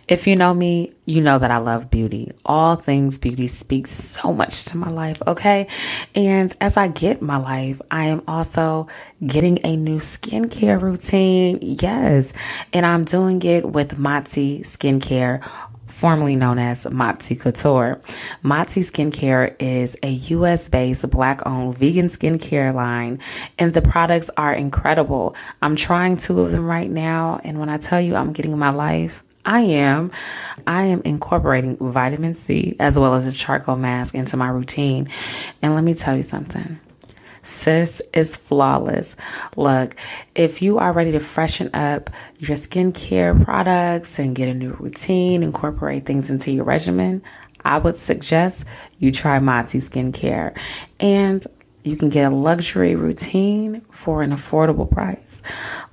If you know me, you know that I love beauty. All things beauty speaks so much to my life, okay? And as I get my life, I am also getting a new skincare routine. Yes. And I'm doing it with Motzi Skincare, formerly known as Motzi Couture. Motzi Skincare is a US-based Black-owned vegan skincare line, and the products are incredible. I'm trying 2 of them right now, and when I tell you I'm getting my life, I am incorporating vitamin C as well as a charcoal mask into my routine. And let me tell you something. Sis is flawless. Look, if you are ready to freshen up your skincare products and get a new routine, incorporate things into your regimen, I would suggest you try Motzi Skincare. And you can get a luxury routine for an affordable price.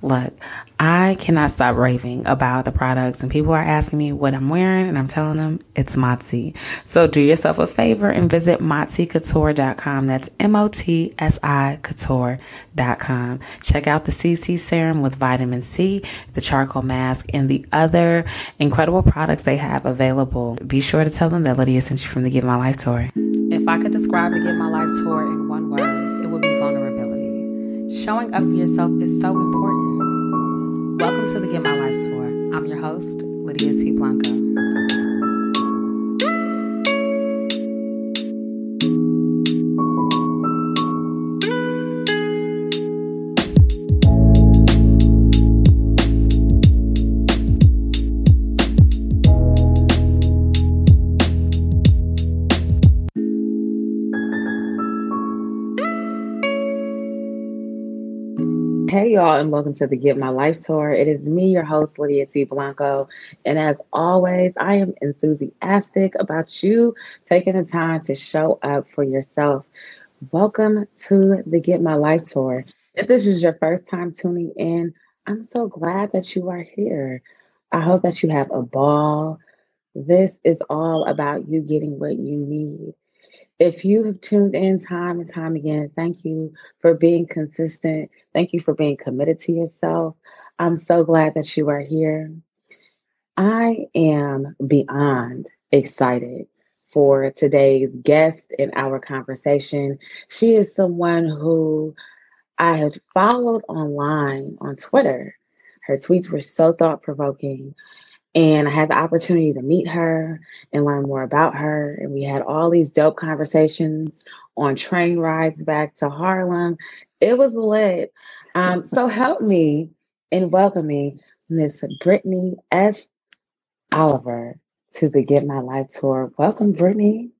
Look, I cannot stop raving about the products, and people are asking me what I'm wearing, and I'm telling them it's Motzi. So do yourself a favor and visit motzicouture.com. That's MOTSI couture.com. Check out the CC serum with vitamin C, the charcoal mask, and the other incredible products they have available. Be sure to tell them that Lydia sent you from the Get My Life tour. If I could describe the Get My Life tour in one word, it would be vulnerability. Showing up for yourself is so important. Welcome to the Get My Life tour. I'm your host, Lydia T. Blanco. Hey y'all, and welcome to the Get My Life tour. It is me, your host, Lydia T. Blanco. And as always, I am enthusiastic about you taking the time to show up for yourself. Welcome to the Get My Life tour. If this is your first time tuning in, I'm so glad that you are here. I hope that you have a ball. This is all about you getting what you need. If you have tuned in time and time again, thank you for being consistent. Thank you for being committed to yourself. I'm so glad that you are here. I am beyond excited for today's guest in our conversation. She is someone who I have followed online on Twitter. Her tweets were so thought-provoking. And I had the opportunity to meet her and learn more about her. And we had all these dope conversations on train rides back to Harlem. It was lit. So help me in welcoming Miss Brittney S. Oliver to the Get My Life tour. Welcome, Brittney.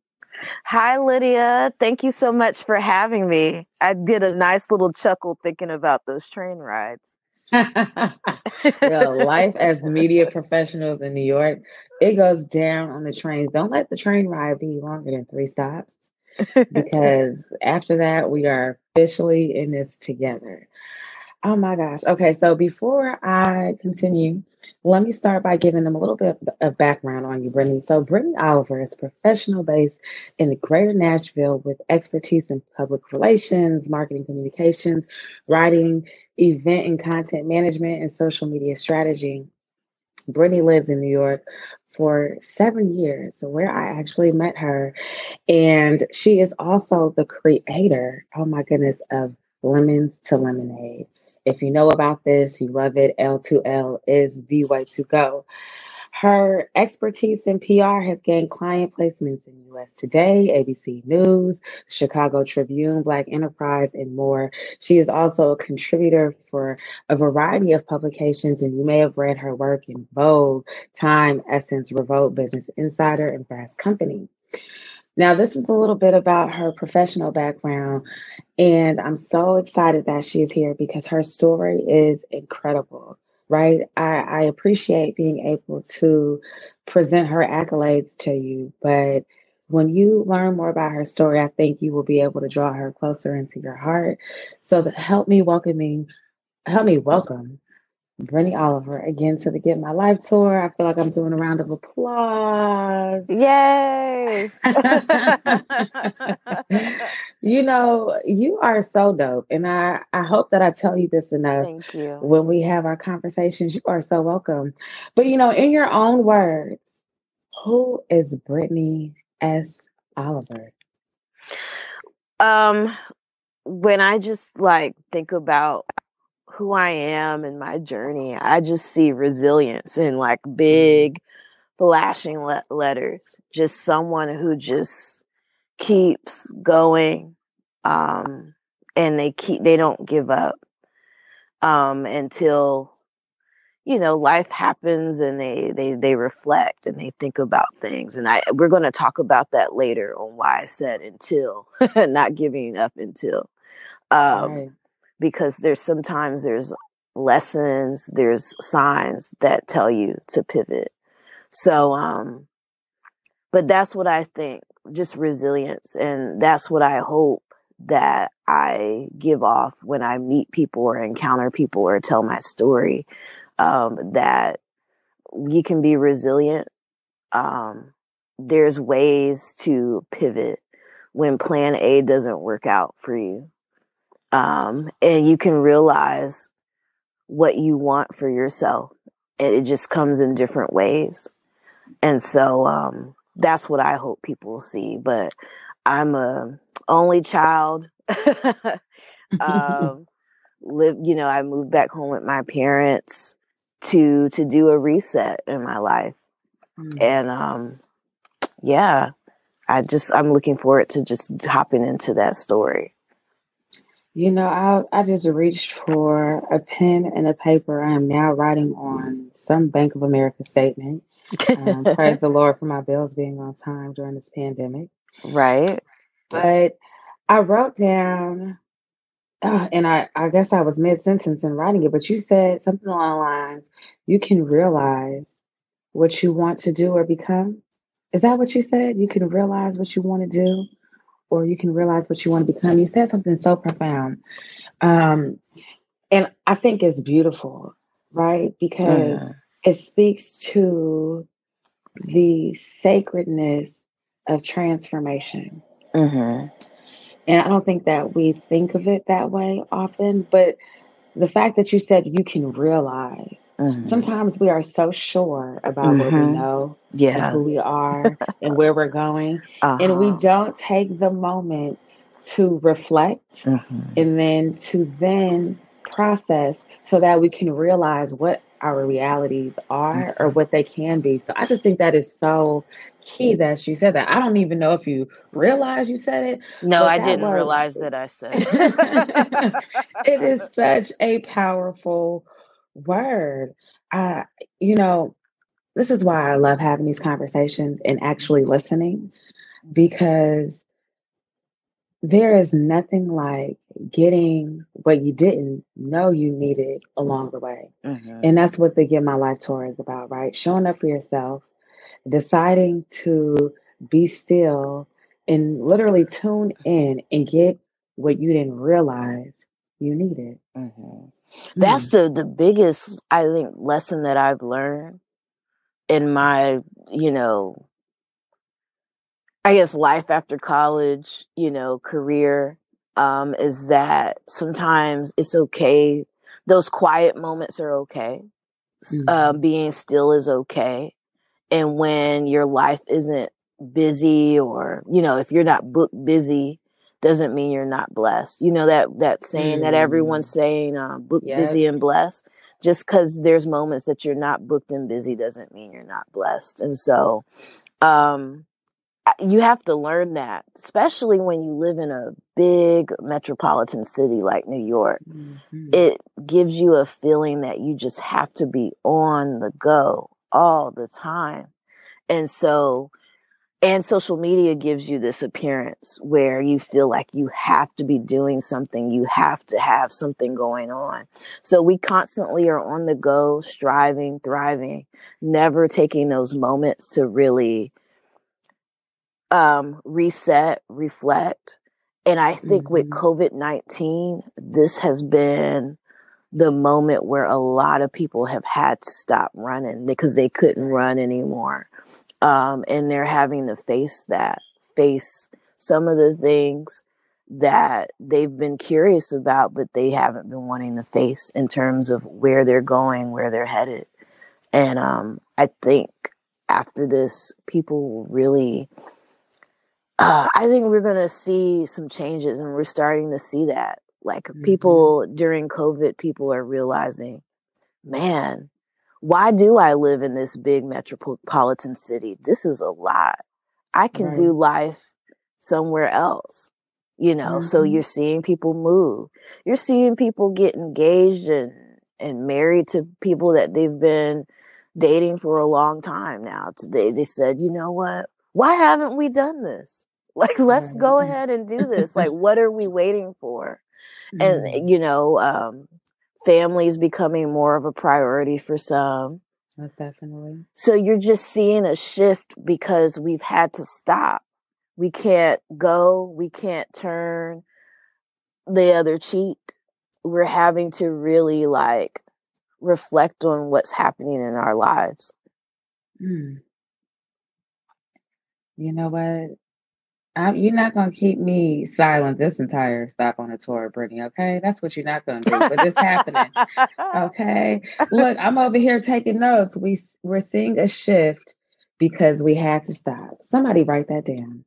Hi, Lydia. Thank you so much for having me. I did a nice little chuckle thinking about those train rides. Life as media professionals in New York, it goes down on the trains. Don't let the train ride be longer than 3 stops, because after that, we are officially in this together. Oh my gosh. Okay, so before I continue, let me start by giving them a little bit of background on you, Brittney. So Brittney Oliver is professional based in the greater Nashville with expertise in public relations, marketing communications, writing, event and content management, and social media strategy. Brittney lives in New York for 7 years, where I actually met her. And she is also the creator, oh my goodness, of Lemons to Lemonade. If you know about this, you love it. L2L is the way to go. Her expertise in PR has gained client placements in US Today, ABC News, Chicago Tribune, Black Enterprise, and more. She is also a contributor for a variety of publications, and you may have read her work in Vogue, Time, Essence, Revolt, Business Insider, and Fast Company. Now, this is a little bit about her professional background, and I'm so excited that she is here because her story is incredible, right? I appreciate being able to present her accolades to you, but when you learn more about her story, I think you will be able to draw her closer into your heart. So help me welcome Brittney Oliver again to the Get My Life tour. I feel like I'm doing a round of applause. Yay! You are so dope. And I hope that I tell you this enough Thank you. when we have our conversations. You are so welcome. But, in your own words, who is Brittney S. Oliver? Um, when I just like think about who I am and my journey, I just see resilience in like big flashing letters. Just someone who just keeps going, and they don't give up, until life happens, and they reflect and they think about things. And we're going to talk about that later on why I said until, not giving up until, Right. because there's lessons, there's signs that tell you to pivot. So, but that's what I think, just resilience. And that's what I hope that I give off when I meet people or encounter people or tell my story, that you can be resilient. There's ways to pivot when plan A doesn't work out for you. And you can realize what you want for yourself. And it just comes in different ways. And so, that's what I hope people see. But I'm a only child. um, I moved back home with my parents to do a reset in my life. And, yeah, I'm looking forward to just hopping into that story. I just reached for a pen and a paper. I am now writing on some Bank of America statement. Praise the Lord for my bills being on time during this pandemic. Right. But I wrote down, and I guess I was mid sentence in writing it, but you said something along the lines, you can realize what you want to do or become. Is that what you said? You can realize what you want to do, or you can realize what you want to become. You said something so profound. And I think it's beautiful, right? Because it speaks to the sacredness of transformation. And I don't think that we think of it that way often, but the fact that you said you can realize, sometimes we are so sure about what we know and who we are and where we're going, and we don't take the moment to reflect and then process so that we can realize what our realities are or what they can be. So I just think that is so key that you said that. I don't even know if you realize you said it. No, but I that didn't word, realize that I said it. it is such a powerful word. Uh, you know, this is why I love having these conversations and actually listening, because there is nothing like getting what you didn't know you needed along the way. And that's what the Get My Life tour is about, right? Showing up for yourself, deciding to be still and literally tune in and get what you didn't realize you needed. That's the biggest, I think, lesson that I've learned in my, I guess life after college, career, is that sometimes it's okay. Those quiet moments are okay. Being still is okay. And when your life isn't busy, or, if you're not booked busy, doesn't mean you're not blessed. That saying that everyone's saying, booked, busy, and blessed. Just because there's moments that you're not booked and busy doesn't mean you're not blessed. And so, you have to learn that, especially when you live in a big metropolitan city like New York. It gives you a feeling that you just have to be on the go all the time. And so, and social media gives you this appearance where you feel like you have to be doing something. You have to have something going on. So we constantly are on the go, striving, thriving, never taking those moments to really reset, reflect. And I think with COVID-19, this has been the moment where a lot of people have had to stop running because they couldn't run anymore. And they're having to face some of the things that they've been curious about, but they haven't been wanting to face in terms of where they're going, where they're headed. And I think after this, people will really, I think we're going to see some changes, and we're starting to see that. Like people during COVID, people are realizing, man, why do I live in this big metropolitan city? This is a lot. I can do life somewhere else, you know? So you're seeing people move. You're seeing people get engaged and married to people that they've been dating for a long time now. Today they said, you know what? Why haven't we done this? Like, let's go ahead and do this. Like, what are we waiting for? And, you know, families becoming more of a priority for some. Most definitely. So you're just seeing a shift because we've had to stop. We can't go. We can't turn the other cheek. We're having to really like reflect on what's happening in our lives. You know what? You're not going to keep me silent this entire stop on the tour, Brittney, okay? That's what you're not going to do, but it's happening, okay? Look, I'm over here taking notes. We're seeing a shift because we had to stop. Somebody write that down.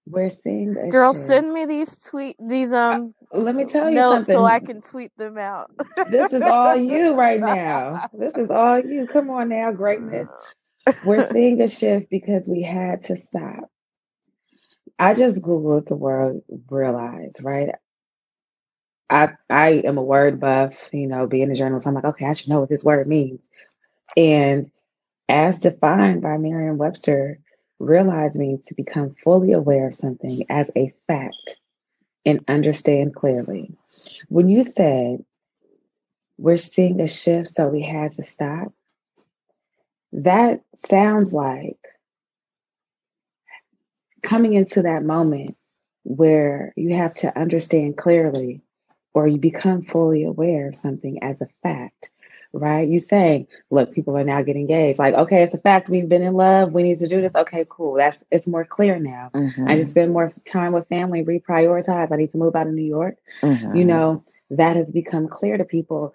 We're seeing a Girl, shift. send me these let me tell you notes something. so I can tweet them out. This is all you right now. This is all you. Come on now, greatness. We're seeing a shift because we had to stop. I just Googled the word realize, right? I am a word buff, you know, being a journalist. I'm like, okay, I should know what this word means. And as defined by Merriam-Webster, realize means to become fully aware of something as a fact and understand clearly. When you said we're seeing a shift, so we had to stop, that sounds like coming into that moment where you have to understand clearly or you become fully aware of something as a fact, right? You saying, look, people are now getting engaged. Like, okay, it's a fact. We've been in love. We need to do this. Okay, cool. It's more clear now. I need to spend more time with family, reprioritize. I need to move out of New York. You know, that has become clear to people.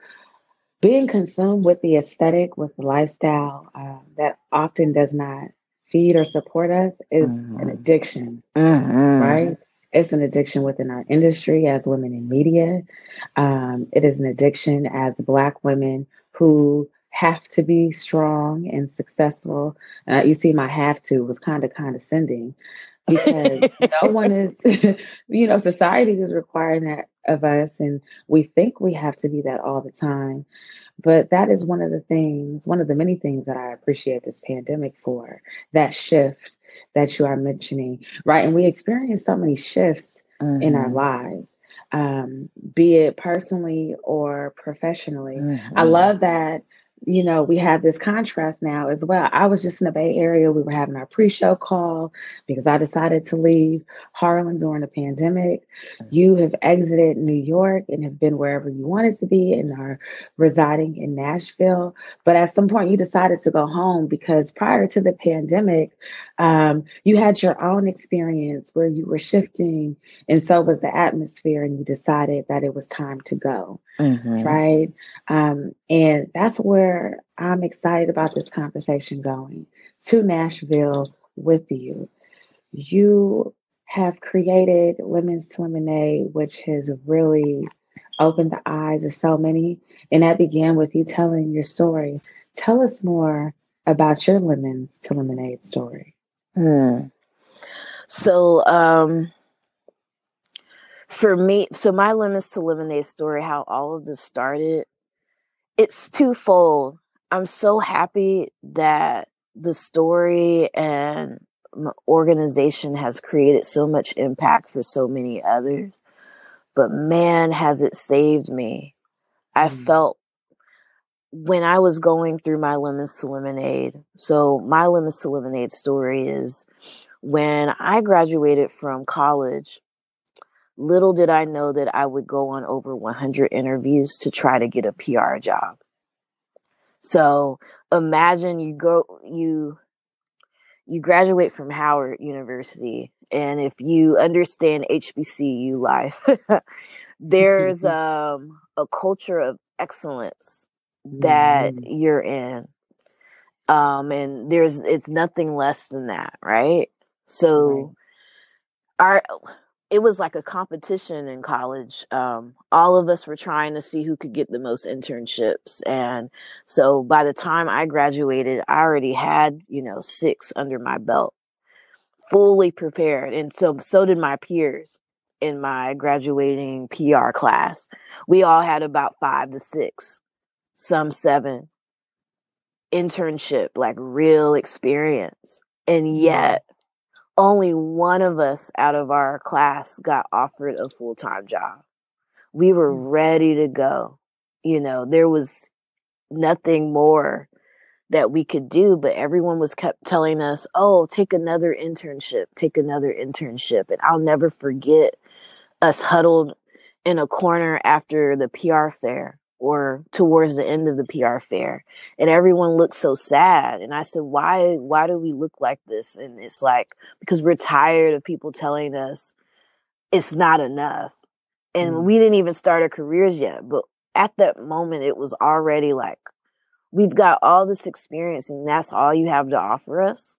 Being consumed with the aesthetic, with the lifestyle that often does not feed or support us is an addiction, right? It's an addiction within our industry as women in media. It is an addiction as Black women who have to be strong and successful. You see, my have to was kind of condescending because no one is, you know, society is requiring that of us, and we think we have to be that all the time. But that is one of the many things that I appreciate this pandemic for, that shift that you are mentioning, right? And we experience so many shifts in our lives, be it personally or professionally. I love that, you know, we have this contrast now as well. I was just in the Bay Area. We were having our pre-show call because I decided to leave Harlem during the pandemic. You have exited New York and have been wherever you wanted to be and are residing in Nashville. But at some point you decided to go home because prior to the pandemic, you had your own experience where you were shifting, and so was the atmosphere, and you decided that it was time to go. Right. And that's where I'm excited about this conversation going to Nashville with you. You have created Lemons to Lemonade, which has really opened the eyes of so many. And that began with you telling your story. Tell us more about your Lemons to Lemonade story. So, for me, so my Lemons to Lemonade story, how all of this started, it's twofold. I'm so happy that the story and organization has created so much impact for so many others. But man, has it saved me. I felt when I was going through my Lemons to Lemonade. So my Lemons to Lemonade story is when I graduated from college, Little did I know that I would go on over 100 interviews to try to get a PR job. So imagine you graduate from Howard University, and if you understand HBCU life, there's a culture of excellence that you're in. And it's nothing less than that, right? So it was like a competition in college. All of us were trying to see who could get the most internships. And so by the time I graduated, I already had, 6 under my belt, fully prepared. And so did my peers in my graduating PR class. We all had about 5 to 6, some 7 internship, like real experience. And yet only one of us out of our class got offered a full-time job. We were ready to go. There was nothing more that we could do, but everyone was kept telling us, oh, take another internship. And I'll never forget us huddled in a corner after the PR fair or towards the end of the PR fair. And everyone looked so sad. And I said, why do we look like this? And it's like, because we're tired of people telling us it's not enough. And we didn't even start our careers yet. But at that moment, it was already like, we've got all this experience and that's all you have to offer us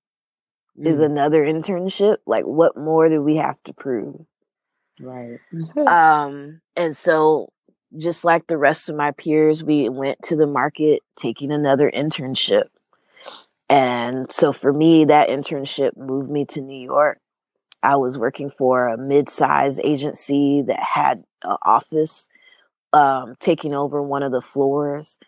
is another internship. Like, what more do we have to prove? Right. And so just like the rest of my peers, we went to the market taking another internship. And so for me, that internship moved me to New York. I was working for a mid-sized agency that had an office, taking over one of the floors,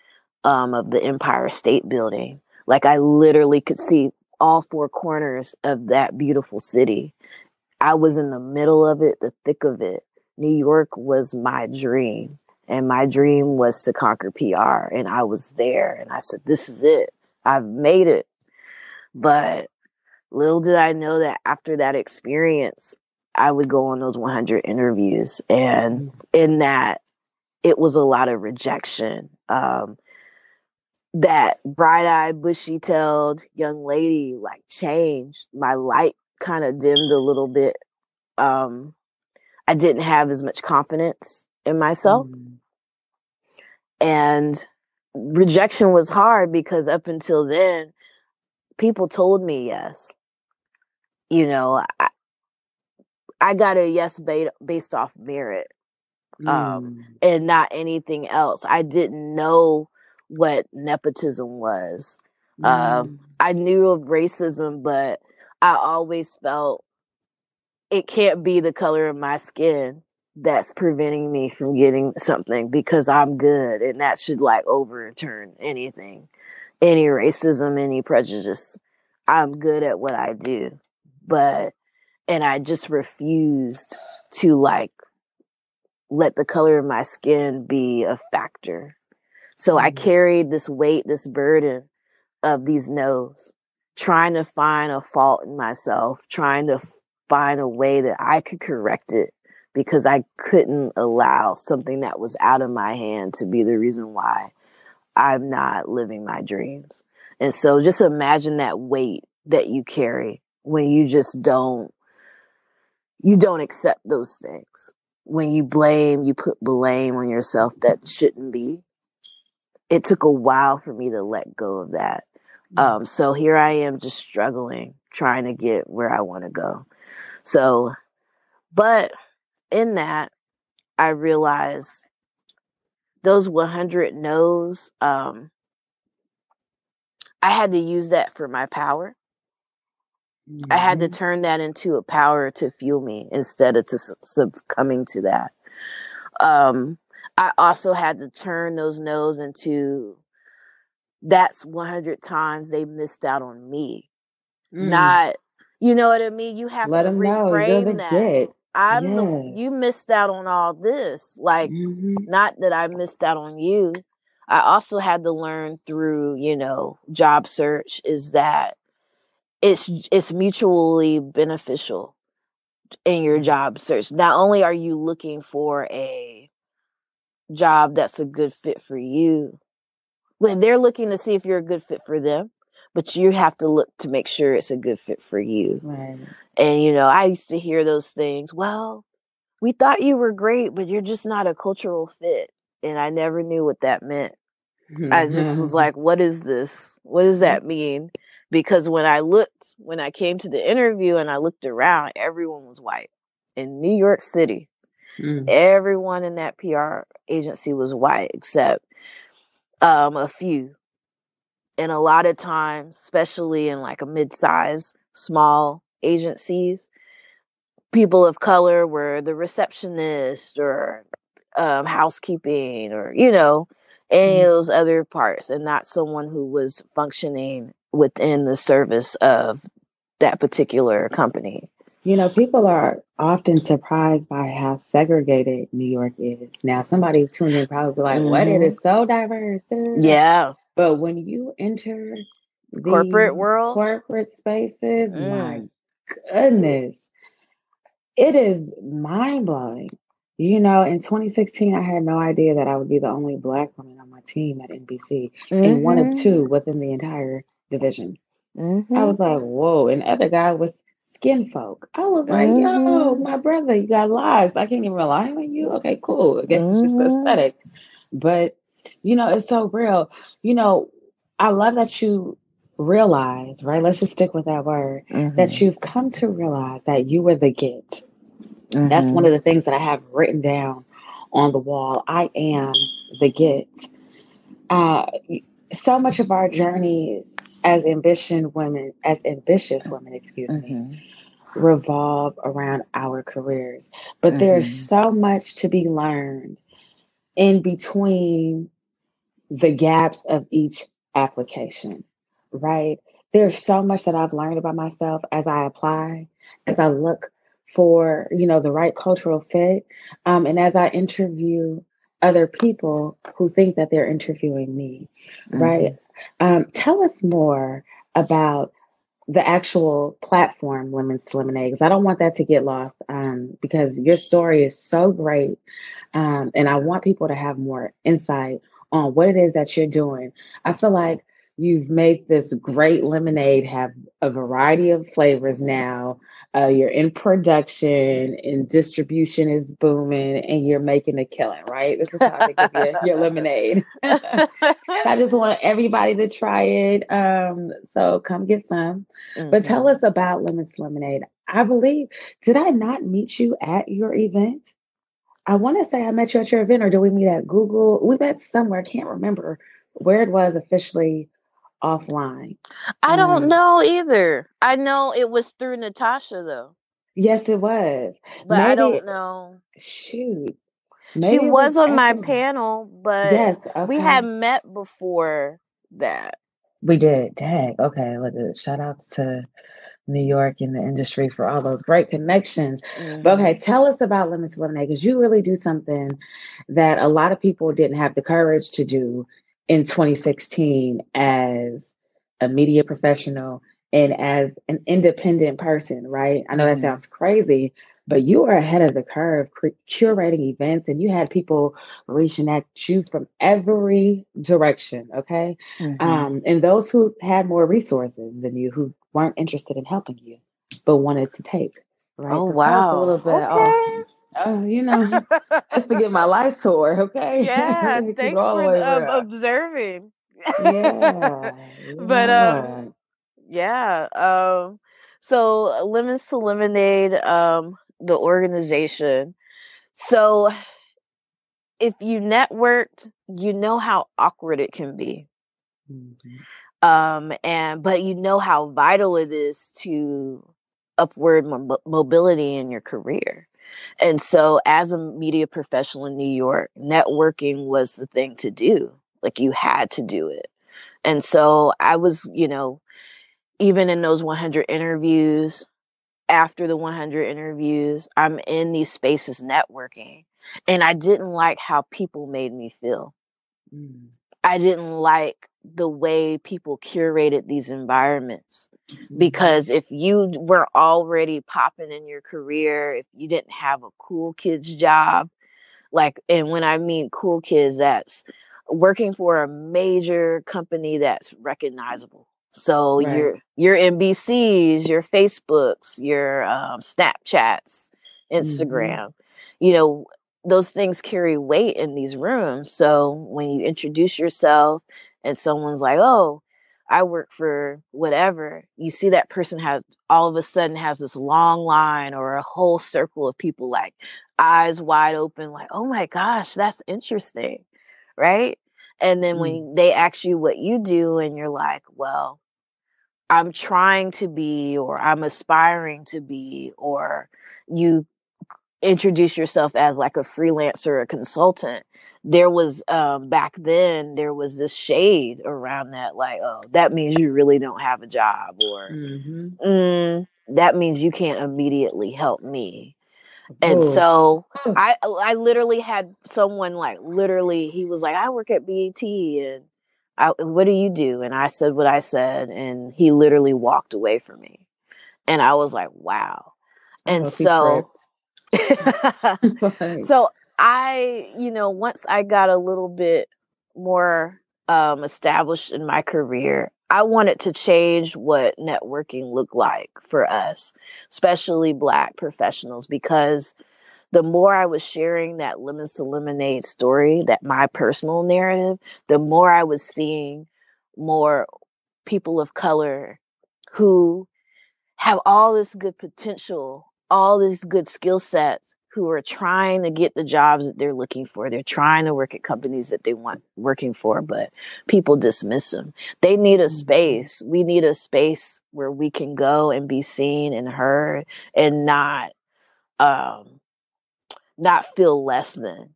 of the Empire State Building. Like, I literally could see all 4 corners of that beautiful city. I was in the middle of it, the thick of it. New York was my dream, and my dream was to conquer PR, and I was there, and I said, this is it. I've made it. But little did I know that after that experience, I would go on those 100 interviews, and in that, it was a lot of rejection. That bright-eyed, bushy-tailed young lady, like, changed. My light kind of dimmed a little bit. I didn't have as much confidence in myself. And rejection was hard because up until then, people told me yes. I got a yes based off merit, and not anything else. I didn't know what nepotism was. I knew of racism, but I always felt it can't be the color of my skin that's preventing me from getting something because I'm good, and that should like overturn anything, any racism, any prejudice. I'm good at what I do, and I just refused to like let the color of my skin be a factor. So I carried this weight, this burden of these no's, trying to find a fault in myself, trying to find a way that I could correct it because I couldn't allow something that was out of my hand to be the reason why I'm not living my dreams. And so just imagine that weight that you carry when you just don't accept those things. When you put blame on yourself that shouldn't be. It took a while for me to let go of that. So here I am just struggling, trying to get where I want to go. So, but in that, I realized those 100 no's, I had to use that for my power. I had to turn that into a power to fuel me instead of to succumbing to that. I also had to turn those no's into that's 100 times they missed out on me. Not, you know what I mean? You have Let to them know you're reframe that. legit. You missed out on all this. Like, not that I missed out on you. I also had to learn through, job search is that it's mutually beneficial. in your job search. Not only are you looking for a job that's a good fit for you, when they're looking to see if you're a good fit for them, but you have to look to make sure it's a good fit for you. Right. And, you know, I used to hear those things. Well, we thought you were great, but you're just not a cultural fit. And I never knew what that meant. I just was like, what is this? What does that mean? Because when I came to the interview and I looked around, everyone was white. In New York City, everyone in that PR agency was white except a few. And a lot of times, especially in like a mid-size, small agencies, people of color were the receptionist or housekeeping or, you know, any of those other parts, and not someone who was functioning within the service of that particular company. You know, people are often surprised by how segregated New York is. Now, somebody tuned in probably be like, what? It is so diverse. Yeah. But when you enter Corporate these world. corporate spaces, my goodness, it is mind blowing. You know, in 2016, I had no idea that I would be the only Black woman on my team at NBC and one of two within the entire division. I was like, whoa. And the other guy was skin folk. I was like, yo, my brother, you got locks. I can't even rely on you. Okay, cool. I guess it's just aesthetic. But, you know, it's so real. You know, I love that you realize, right? Let's just stick with that word, that you've come to realize that you were the get. That's one of the things that I have written down on the wall. I am the get. So much of our journeys as ambitious women, excuse me, revolve around our careers. But there's so much to be learned in between the gaps of each application, right? There's so much that I've learned about myself as I apply, as I look for, you know, the right cultural fit, and as I interview other people who think that they're interviewing me, right? Tell us more about the actual platform Lemons to Lemonade, because I don't want that to get lost, because your story is so great, and I want people to have more insight on what it is that you're doing. I feel like you've made this great lemonade have a variety of flavors now. You're in production and distribution is booming and you're making a killing, right? This is how I think of your lemonade. I just want everybody to try it. So come get some. But tell us about Lemons Lemonade. I believe, did I not meet you at your event? I want to say I met you at your event, or did we meet at Google? We met somewhere. I can't remember where it was officially offline. I don't know either. I know it was through Natasha though. Yes, it was. But I don't know. Shoot. She Maybe it was was on at my the. panel, but Yes, we okay. had met before that. We did. Dang. Okay. Look, shout outs to New York in the industry for all those great connections. But okay, tell us about Lemons to Lemonade, because you really do something that a lot of people didn't have the courage to do in 2016 as a media professional and as an independent person, right? I know that sounds crazy, but you are ahead of the curve curating events, and you had people reaching at you from every direction, okay? And those who had more resources than you, who weren't interested in helping you, but wanted to take, right? Oh, So tell us a wow. little bit. You know, just to get my life tour, okay? Yeah, Keep it thanks all for the way real. observing. Yeah, you But know what? yeah. So Lemons to Lemonade, the organization. So if you networked, you know how awkward it can be. But you know how vital it is to upward mobility in your career. And so as a media professional in New York, networking was the thing to do. Like, you had to do it. And so I was, you know, even in those 100 interviews, after the 100 interviews, I'm in these spaces networking. And I didn't like how people made me feel. I didn't like the way people curated these environments. Because if you were already popping in your career, if you didn't have a cool kid's job, like, and when I mean cool kids, that's working for a major company that's recognizable. So Right. your NBCs, your Facebooks, your Snapchats, Mm-hmm. Instagram, you know, those things carry weight in these rooms. So when you introduce yourself and someone's like, "Oh, I work for whatever," you see that person has all of a sudden has this long line or a whole circle of people like eyes wide open, like, "Oh my gosh, that's interesting." Right? And then when they ask you what you do and you're like, "Well, I'm trying to be, or I'm aspiring to be," or you introduce yourself as like a freelancer, a consultant, there was back then there was this shade around that, like, "Oh, that means you really don't have a job," or that means you can't immediately help me. And Oh. so I literally had someone, like, literally, he was like, "I work at BET, and what do you do?" And I said what I said, and he literally walked away from me. And I was like, wow. And Oh, he so tripped. Like, so I, once I got a little bit more established in my career, I wanted to change what networking looked like for us, especially Black professionals, because the more I was sharing that Lemons to Lemonade story, that my personal narrative, the more I was seeing more people of color who have all this good potential, all these good skill sets, who are trying to get the jobs that they're looking for. They're trying to work at companies that they want working for, but people dismiss them. They need a space. We need a space where we can go and be seen and heard and not feel less than.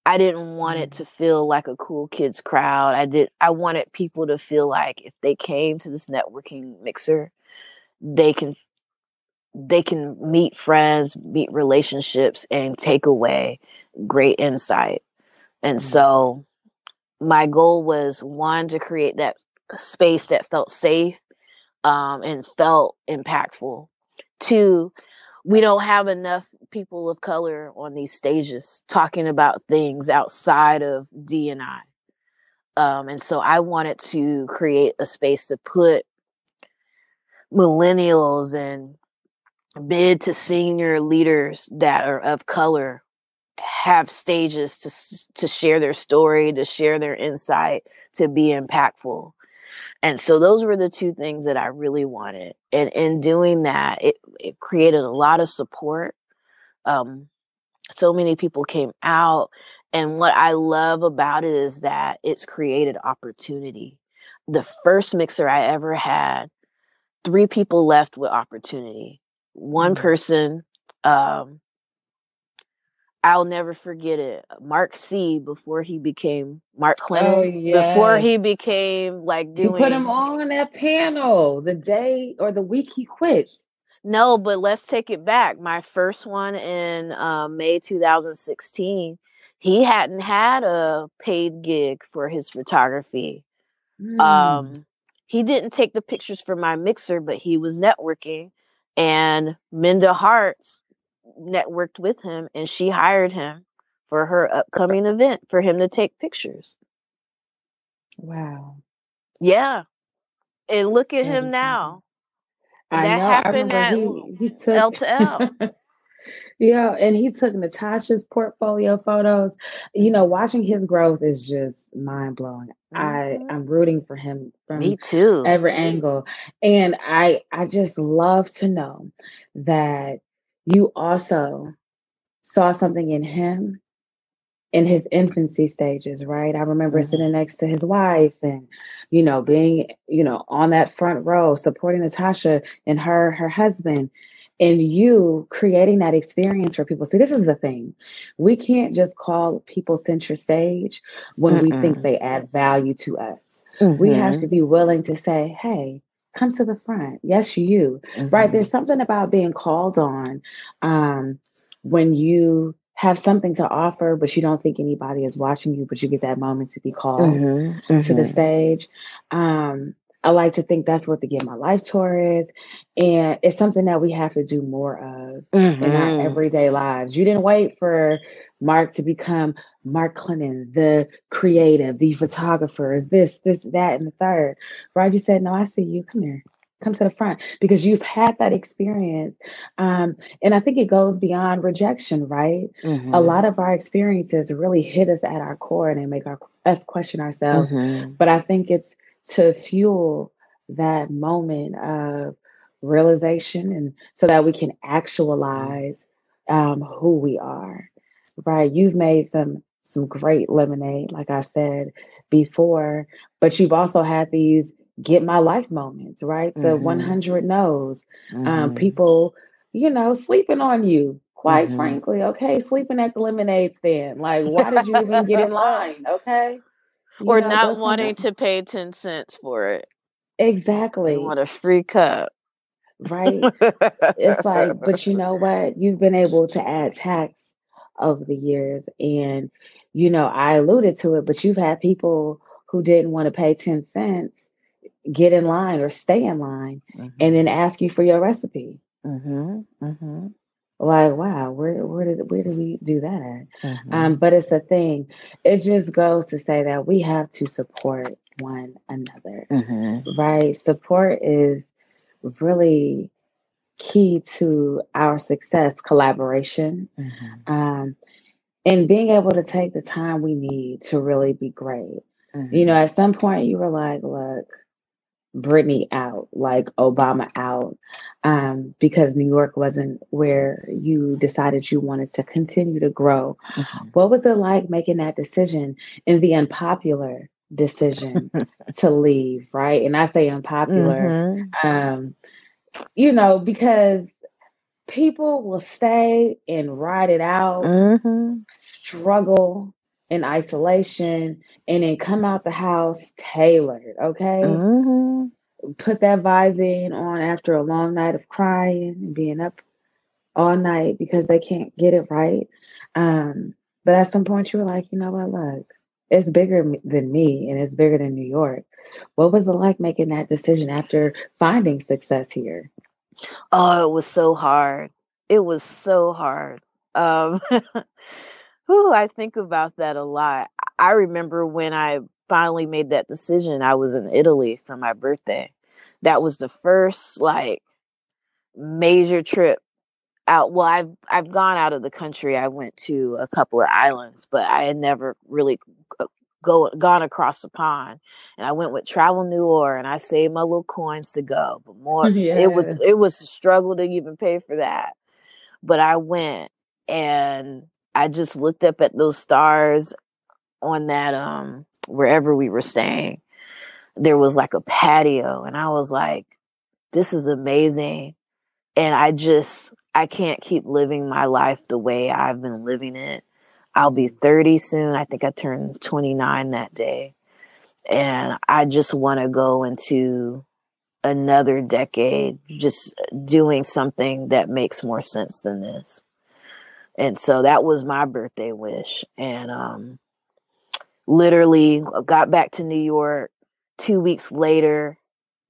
I didn't want it to feel like a cool kids crowd. I wanted people to feel like if they came to this networking mixer, they can meet friends, meet relationships, and take away great insight. And so my goal was, one, to create that space that felt safe and felt impactful. Two, we don't have enough people of color on these stages talking about things outside of D&I. And so I wanted to create a space to put millennials and mid to senior leaders that are of color have stages to share their story, to share their insight, to be impactful. And so those were the two things that I really wanted. And in doing that, it created a lot of support. So many people came out. And what I love about it is that it's created opportunity. The first mixer I ever had, 3 people left with opportunity. One person, I'll never forget it. Mark C, before he became Mark oh Clennon, before yes. he became like You put him doing. on that panel the day or the week he quit. No, but let's take it back. My first one in May 2016, he hadn't had a paid gig for his photography. He didn't take the pictures for my mixer, but he was networking, and Minda Harts networked with him, and she hired him for her upcoming event for him to take pictures. Wow. Yeah. And look at That him is something. now. I That know. I happened remember at he took L to L. yeah, and he took Natasha's portfolio photos. Watching his growth is just mind blowing. I'm rooting for him Me from too. every angle. And I just love to know that you also saw something in him in his infancy stages, right? I remember sitting next to his wife and, being, on that front row, supporting Natasha and her husband, and you creating that experience for people. See, this is the thing. We can't just call people center stage when we think they add value to us. We have to be willing to say, hey, come to the front. Yes, you, right? There's something about being called on when you have something to offer, but you don't think anybody is watching you, but you get that moment to be called to the stage. I like to think that's what the Get My Life tour is. And it's something that we have to do more of in our everyday lives. You didn't wait for Mark to become Mark Clennon, the creative, the photographer, this, that, and the third. Right? You said, no, I see you. Come here. Come to the front because you've had that experience. And I think it goes beyond rejection, right? A lot of our experiences really hit us at our core and they make us question ourselves. But I think it's to fuel that moment of realization and so that we can actualize who we are, right? You've made some great lemonade, like I said before, but you've also had these Get My Life moments, right? The 100 no's, people, sleeping on you, quite frankly, okay, sleeping at the lemonade stand. Like, why did you even get in line? Okay. Or not Those wanting to pay 10 cents for it. Exactly. They want a free cup. Right. It's like, but you know what? You've been able to add tax over the years. And, I alluded to it, but you've had people who didn't want to pay 10 cents get in line or stay in line and then ask you for your recipe. Like, wow, where did we do that at? But it's a thing. It just goes to say that we have to support one another, right? Support is really key to our success, collaboration, and being able to take the time we need to really be great. At some point you were like, look, Brittney out, like Obama out, because New York wasn't where you decided you wanted to continue to grow. What was it like making that decision and the unpopular decision to leave, right? And I say unpopular, because people will stay and ride it out, struggle in isolation, and then come out the house tailored, okay? Put that Visine on after a long night of crying and being up all night because they can't get it right. But at some point you were like, you know what, look, it's bigger than me and it's bigger than New York. What was it like making that decision after finding success here? Oh, it was so hard. It was so hard. I think about that a lot. I remember when I finally made that decision, I was in Italy for my birthday. That was the first major trip out. Well, I've gone out of the country. I went to a couple of islands, but I had never really gone across the pond. And I went with Travel New Orleans and I saved my little coins to go. But it was a struggle to even pay for that. But I went and I just looked up at those stars on that wherever we were staying. There was like a patio and I was like, this is amazing. And I can't keep living my life the way I've been living it. I'll be 30 soon. I think I turned 29 that day. And I just want to go into another decade just doing something that makes more sense than this. And so that was my birthday wish. And literally got back to New York 2 weeks later.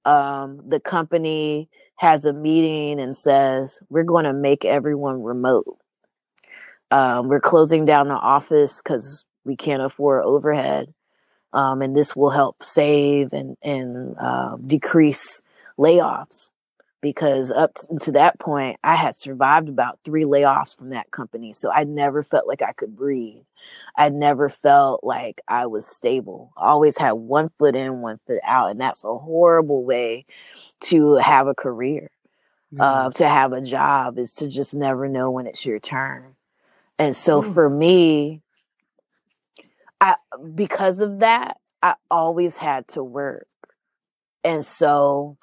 The company has a meeting and says, we're going to make everyone remote. We're closing down the office because we can't afford overhead. And this will help save and decrease layoffs. Because up to that point, I had survived about 3 layoffs from that company. So I never felt like I could breathe. I never felt like I was stable. I always had one foot in, one foot out. And that's a horrible way to have a career. To have a job is to just never know when it's your turn. And so for me, because of that, I always had to work. And so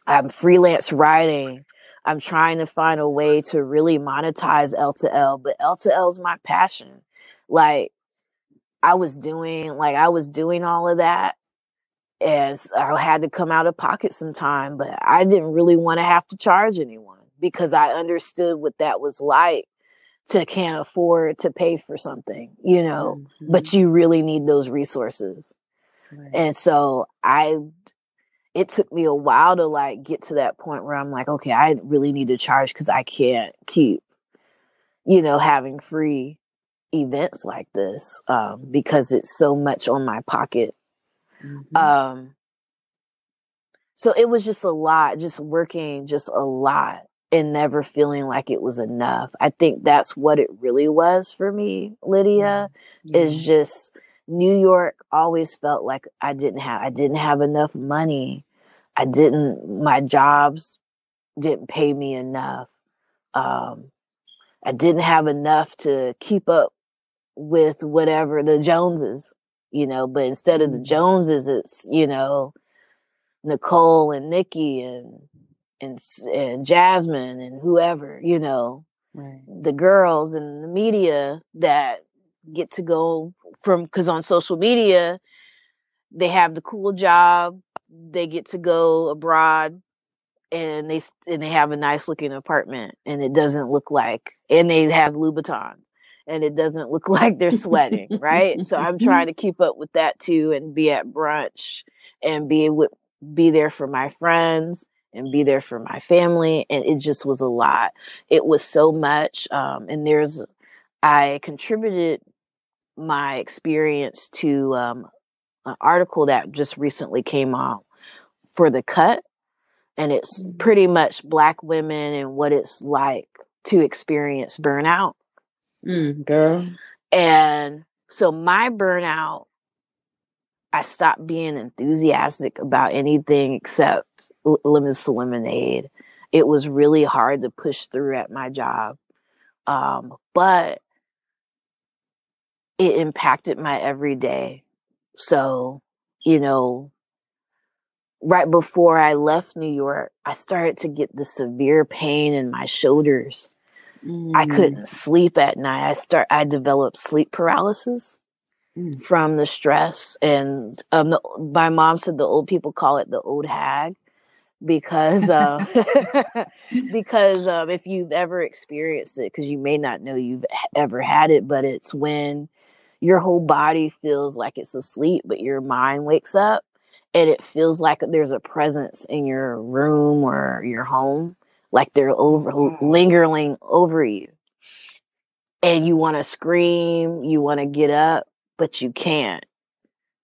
I'm freelance writing. I'm trying to find a way to really monetize L2L, but L2L is my passion. Like I was doing all of that as I had to come out of pocket sometime, but I didn't really want to have to charge anyone because I understood what that was like can't afford to pay for something, you know, but you really need those resources. Right. And so it took me a while to like get to that point where I'm like, okay, I really need to charge because I can't keep, you know, having free events like this, because it's so much on my pocket. So it was just a lot, just working just a lot and never feeling like it was enough. I think that's what it really was for me, Lydia, is just New York always felt like I didn't have enough money. My jobs didn't pay me enough. I didn't have enough to keep up with whatever the Joneses, you know, but instead of the Joneses, it's, you know, Nicole and Nikki and Jasmine and whoever, you know, the girls and the media that get to go because on social media, they have the cool job, they get to go abroad, and they have a nice looking apartment, and it doesn't look like, and they have Louboutin, and it doesn't look like they're sweating, right? So I'm trying to keep up with that too, and be at brunch, and be there for my friends, and be there for my family, and it just was a lot. It was so much, and I contributed my experience to an article that just recently came out for The Cut. And it's pretty much Black women and what it's like to experience burnout. Girl. And so my burnout, I stopped being enthusiastic about anything except lemons to lemonade. It was really hard to push through at my job. But it impacted my everyday. So, you know, right before I left New York, I started to get the severe pain in my shoulders. I couldn't sleep at night. I developed sleep paralysis from the stress. And my mom said the old people call it the old hag because if you've ever experienced it, because you may not know you've ever had it, but it's when your whole body feels like it's asleep, but your mind wakes up. And it feels like there's a presence in your room or your home, like they're lingering over you. And you want to scream, you want to get up, but you can't.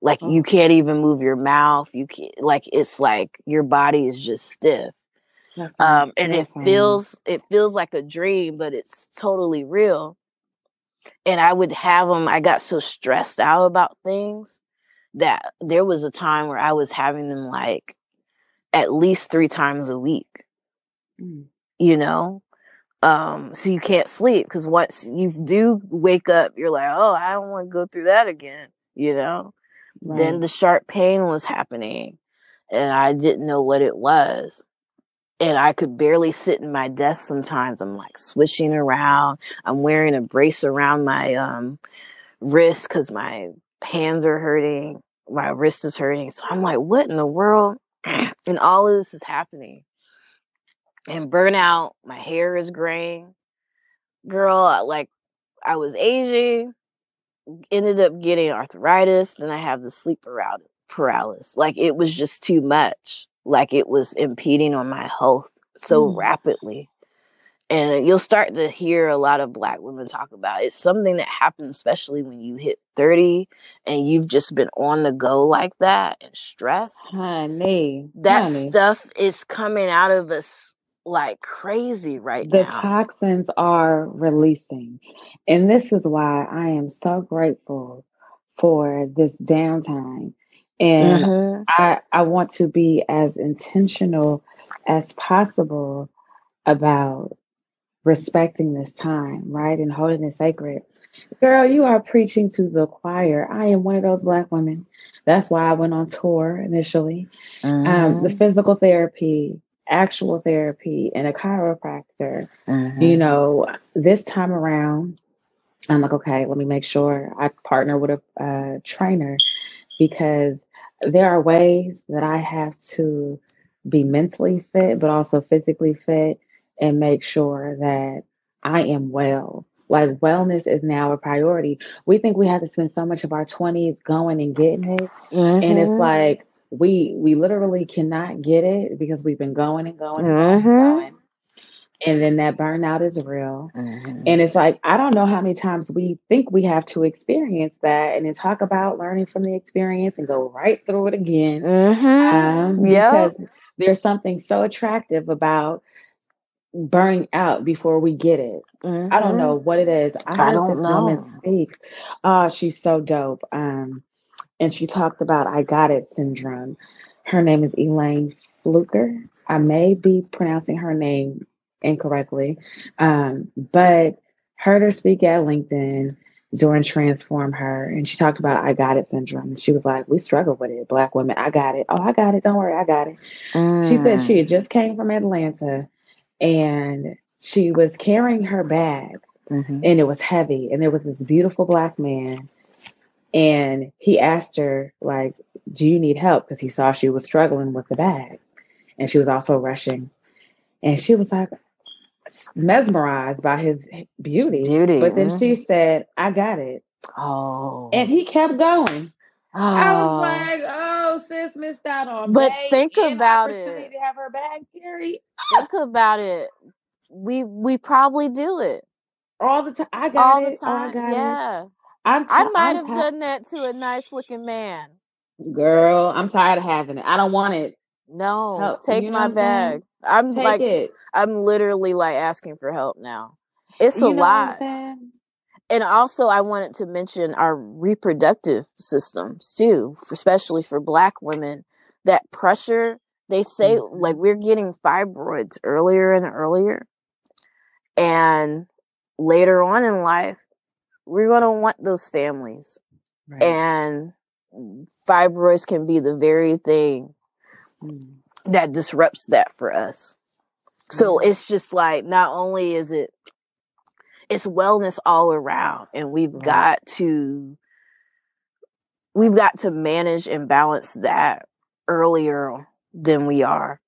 Like you can't even move your mouth. You can't, like it's like your body is just stiff. And it feels like a dream, but it's totally real. And I would have them. I got so stressed out about things that there was a time where I was having them like at least 3 times a week, you know? So you can't sleep because once you do wake up, you're like, oh, I don't want to go through that again, you know? Right. Then the sharp pain was happening and I didn't know what it was. And I could barely sit in my desk sometimes. I'm like swishing around. I'm wearing a brace around my wrist because my hands are hurting. My wrist is hurting. So I'm like, what in the world? And all of this is happening. And burnout, my hair is graying. Girl, like I was aging, ended up getting arthritis. Then I have the sleep paralysis. Like it was just too much. Like it was impeding on my health so rapidly. And you'll start to hear a lot of Black women talk about it. It's something that happens, especially when you hit 30 and you've just been on the go like that and stress. Honey. Stuff is coming out of us like crazy now. The toxins are releasing. And this is why I am so grateful for this downtime. And I want to be as intentional as possible about respecting this time, right? And holding it sacred. Girl, you are preaching to the choir. I am one of those Black women. That's why I went on tour initially. The physical therapy, actual therapy, and a chiropractor. You know, this time around, I'm like, okay, let me make sure I partner with a trainer because there are ways that I have to be mentally fit, but also physically fit and make sure that I am well. Like wellness is now a priority. We think we have to spend so much of our 20s going and getting it. And it's Mm-hmm. like we literally cannot get it because we've been going and going and going and Mm-hmm. going. And then that burnout is real. Mm-hmm. And it's like, I don't know how many times we think we have to experience that and then talk about learning from the experience and go right through it again. Mm-hmm. Because Yep. there's something so attractive about burning out before we get it. I don't Mm-hmm. know what it is. I I heard don't this woman know. speak. She's so dope. And she talked about I got it syndrome. Her name is Elaine Fluker. I may be pronouncing her name incorrectly, but heard her speak at LinkedIn during Transform Her, and she talked about I got it syndrome. And she was like, "We struggle with it, Black women. I got it. Oh, I got it. Don't worry, I got it." She said she Mm. had just came from Atlanta, and she was carrying her bag, Mm-hmm. and it was heavy, and there was this beautiful Black man, and he asked her, like, do you need help? Because he saw she was struggling with the bag. And she was also rushing. And she was like mesmerized by his beauty. Beauty. But then Mm-hmm. she said, I got it. And Oh. he kept going. I was Oh. like, oh, sis missed out on But babe think and about opportunity it. to have her bag carried. Think about it. We probably do it All the time. I got all the it. Oh, I time. got it. Yeah. I'm I t- might I'm have tired. done that to a nice looking man. Girl, I'm tired of having it. I don't want it. No, Help. take You know my what I'm saying? bag. I'm Take like, it. I'm literally like asking for help now. It's a You know what I'm lot. saying? And also, I wanted to mention our reproductive systems too, especially for Black women. That pressure, they say, like, we're getting fibroids earlier and earlier. And later on in life, we're going to want those families. Right. And fibroids can be the very thing that disrupts that for us. So it's just like, not only is it's wellness all around, and Right. we've got to manage and balance that earlier than we are.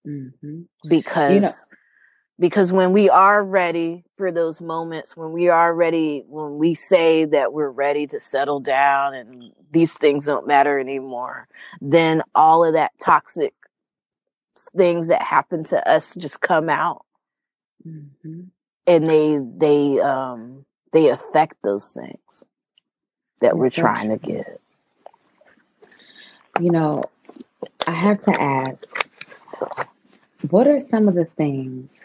Mm-hmm. You know, Because when we are ready for those moments, when we say that we're ready to settle down and these things don't matter anymore, then all of that toxic things that happen to us just come out, mm-hmm. and they affect those things that we're It's so trying to true. get. You know, I have to ask, what are some of the things,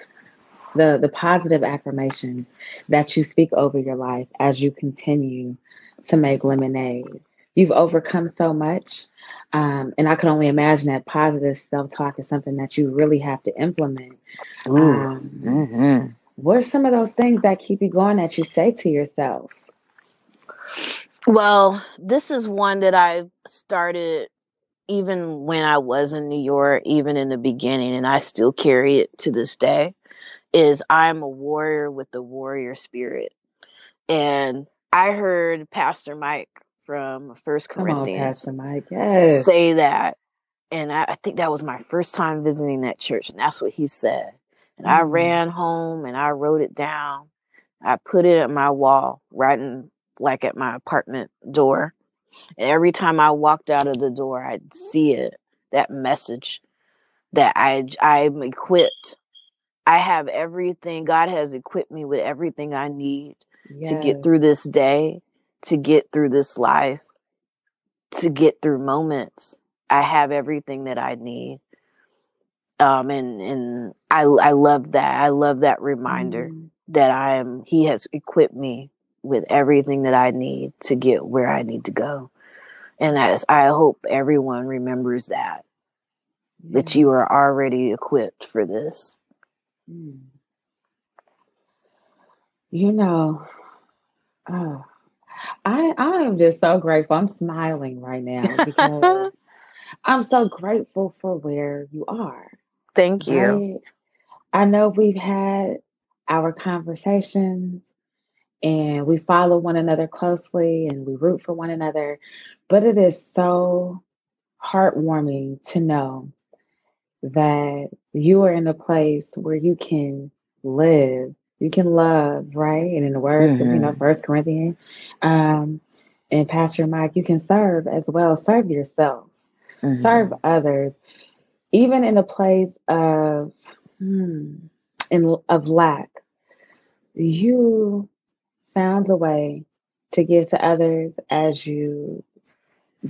the positive affirmations that you speak over your life as you continue to make lemonade? You've overcome so much. And I can only imagine that positive self talk is something that you really have to implement. Ooh. Um, Mm-hmm. what are some of those things that keep you going that you say to yourself? Well, this is one that I've started even when I was in New York, even in the beginning, and I still carry it to this day, is I'm a warrior with the warrior spirit. And I heard Pastor Mike from First Come on, Corinthians Pastor Mike. Yes. say that. And I think that was my first time visiting that church. And that's what he said. And I Mm, ran home and I wrote it down. I put it at my wall, right in, like at my apartment door. And every time I walked out of the door, I'd see it, that message that I'm equipped. I have everything. God has equipped me with everything I need to get yes. through this day, to get through this life, to get through moments. I have everything that I need. And I love that. I love that reminder Mm, that he has equipped me with everything that I need to get where I need to go. And I hope everyone remembers that yes. you are already equipped for this. Mm. You know, oh, I am just so grateful. I'm smiling right now because I'm so grateful for where you are, Thank you. right? I know we've had our conversations and we follow one another closely and we root for one another, but it is so heartwarming to know that you are in a place where you can live You can love, right? And in the words of, Mm-hmm. First Corinthians, um, and Pastor Mike, you can serve as well. Serve yourself. Serve Mm-hmm. others, even in a place of of lack. You found a way to give to others as you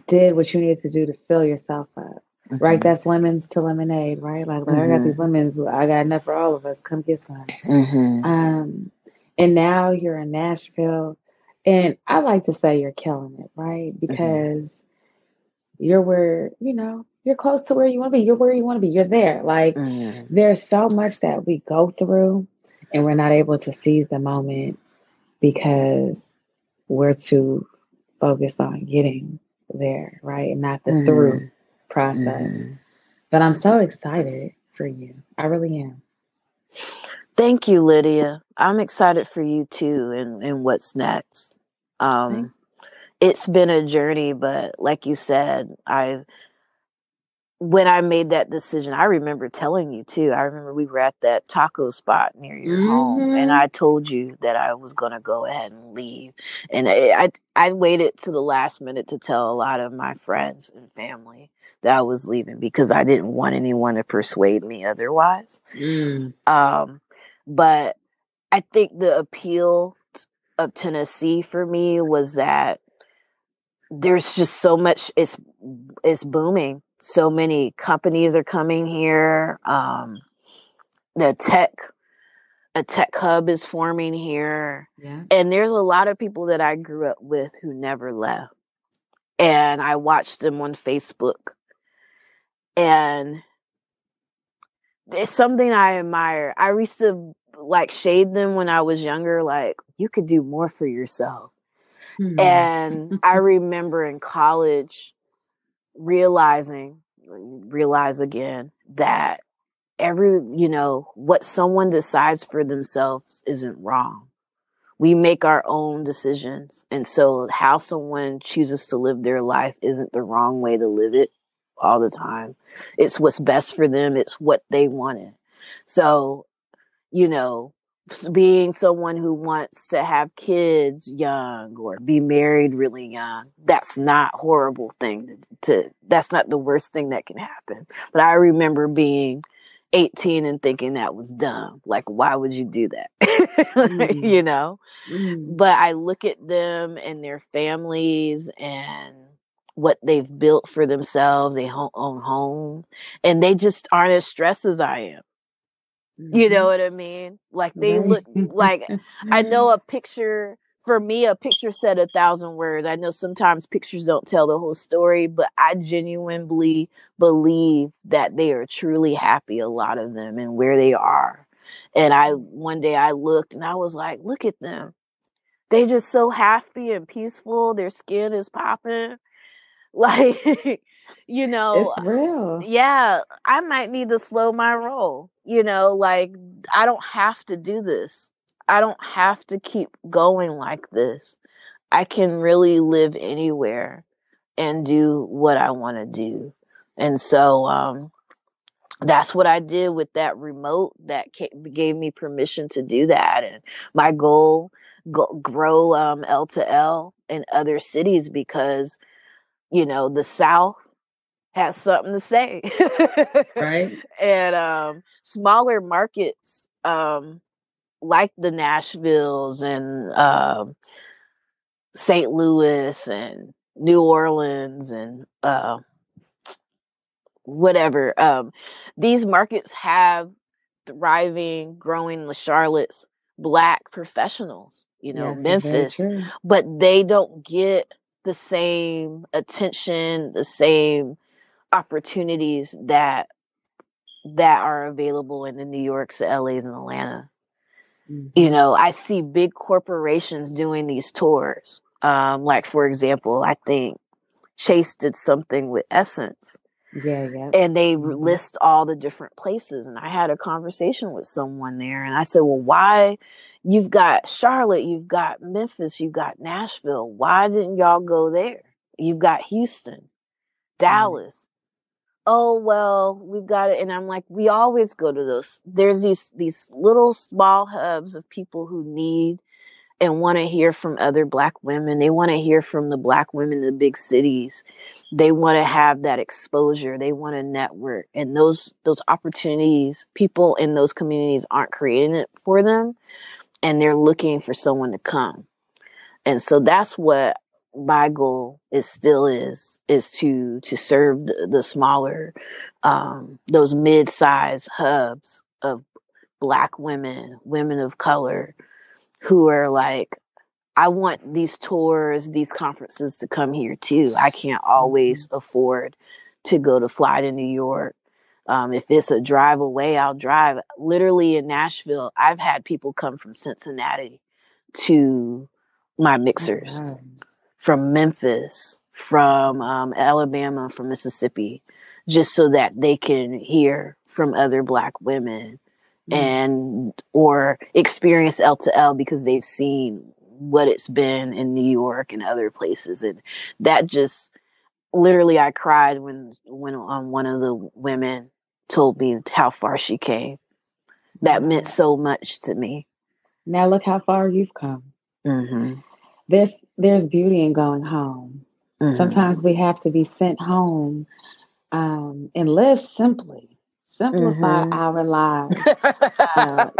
did what you needed to do to fill yourself up. Right? Mm-hmm. That's lemons to lemonade, right? Like I got Mm-hmm. these lemons, I got enough for all of us. Come get some. Mm-hmm. And now you're in Nashville. And I like to say you're killing it, right? Mm-hmm. Because you're where, you're close to where you want to be. You're where you want to be. You're there. Like, Mm-hmm. there's so much that we go through and we're not able to seize the moment because we're too focused on getting there, right? And not the through process. Mm-hmm. But I'm so excited for you. I really am. Thank you, Lydia. I'm excited for you too, and what's next. Thanks. It's been a journey, but like you said, when I made that decision, I remember telling you too. I remember we were at that taco spot near your home, and Mm-hmm. I told you that I was going to go ahead and leave. And I waited to the last minute to tell a lot of my friends and family that I was leaving because I didn't want anyone to persuade me otherwise. Mm. But I think the appeal of Tennessee for me was that there's just so much. It's booming. So many companies are coming here. The a tech hub is forming here, Yeah. and there's a lot of people that I grew up with who never left. And I watched them on Facebook, and it's something I admire. I used to like shade them when I was younger, like you could do more for yourself. And I remember in college realize again that what someone decides for themselves isn't wrong. We make our own decisions. And so how someone chooses to live their life isn't the wrong way to live it all the time. It's what's best for them. It's what they wanted. So, you know, being someone who wants to have kids young or be married really young, that's not a horrible thing that's not the worst thing that can happen. But I remember being 18 and thinking that was dumb. Like, why would you do that? Mm. Mm. But I look at them and their families and what they've built for themselves. They own home and they just aren't as stressed as I am. You know Mm-hmm. what I mean? Like they Right. look like I know a picture for me, a picture said 1,000 words. I know sometimes pictures don't tell the whole story, but I genuinely believe that they are truly happy, a lot of them, and where they are. And one day I looked and I was like, look at them. They just so happy and peaceful. Their skin is popping. Like, you know, It's real. yeah, I might need to slow my roll. Like I don't have to do this. I don't have to keep going like this. I can really live anywhere and do what I want to do. And so that's what I did with that remote that gave me permission to do that. And my goal, grow L to L in other cities because, the South has something to say. Right. And smaller markets like the Nashvilles and St. Louis and New Orleans and whatever. These markets have thriving, growing the Charlotte's Black professionals, Yes, it's very Memphis, true. but they don't get the same attention, the same opportunities that are available in the New Yorks, the LAs, and Atlanta. Mm-hmm. I see big corporations doing these tours. Like for example, I think Chase did something with Essence Yeah, yep. and they Mm-hmm. list all the different places. And I had a conversation with someone there and I said, well, why you've got Charlotte, you've got Memphis, you've got Nashville. Why didn't y'all go there? You've got Houston, Right. Dallas, oh, well, we've got it. And I'm like, we always go to those. There's these little small hubs of people who need and want to hear from other Black women. They want to hear from the Black women in the big cities. They want to have that exposure. They want to network. And those opportunities, people in those communities aren't creating it for them. And they're looking for someone to come. And so that's what my goal is to serve the smaller, those mid-sized hubs of Black women, women of color, who are like, I want these tours, these conferences to come here too. I can't always afford to fly to New York. If it's a drive away, I'll drive. Literally in Nashville, I've had people come from Cincinnati to my mixers, from Memphis, from Alabama, from Mississippi, just so that they can hear from other Black women and or experience L to L because they've seen what it's been in New York and other places. And that just literally, I cried when one of the women told me how far she came. That meant so much to me. Now look how far you've come. There's beauty in going home. Sometimes we have to be sent home and live simply. Simplify our lives, and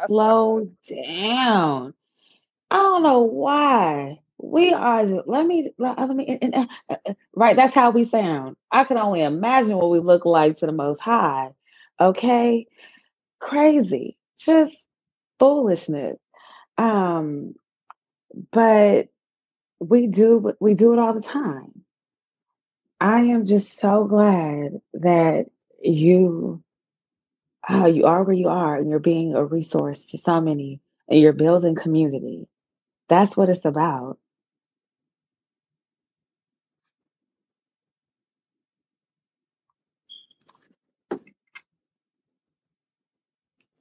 slow down. I don't know why we are. Right. That's how we sound. I can only imagine what we look like to the Most High. Okay, crazy, just foolishness. But we do it all the time. I am just so glad that you are where you are and you're being a resource to so many and you're building community. That's what it's about.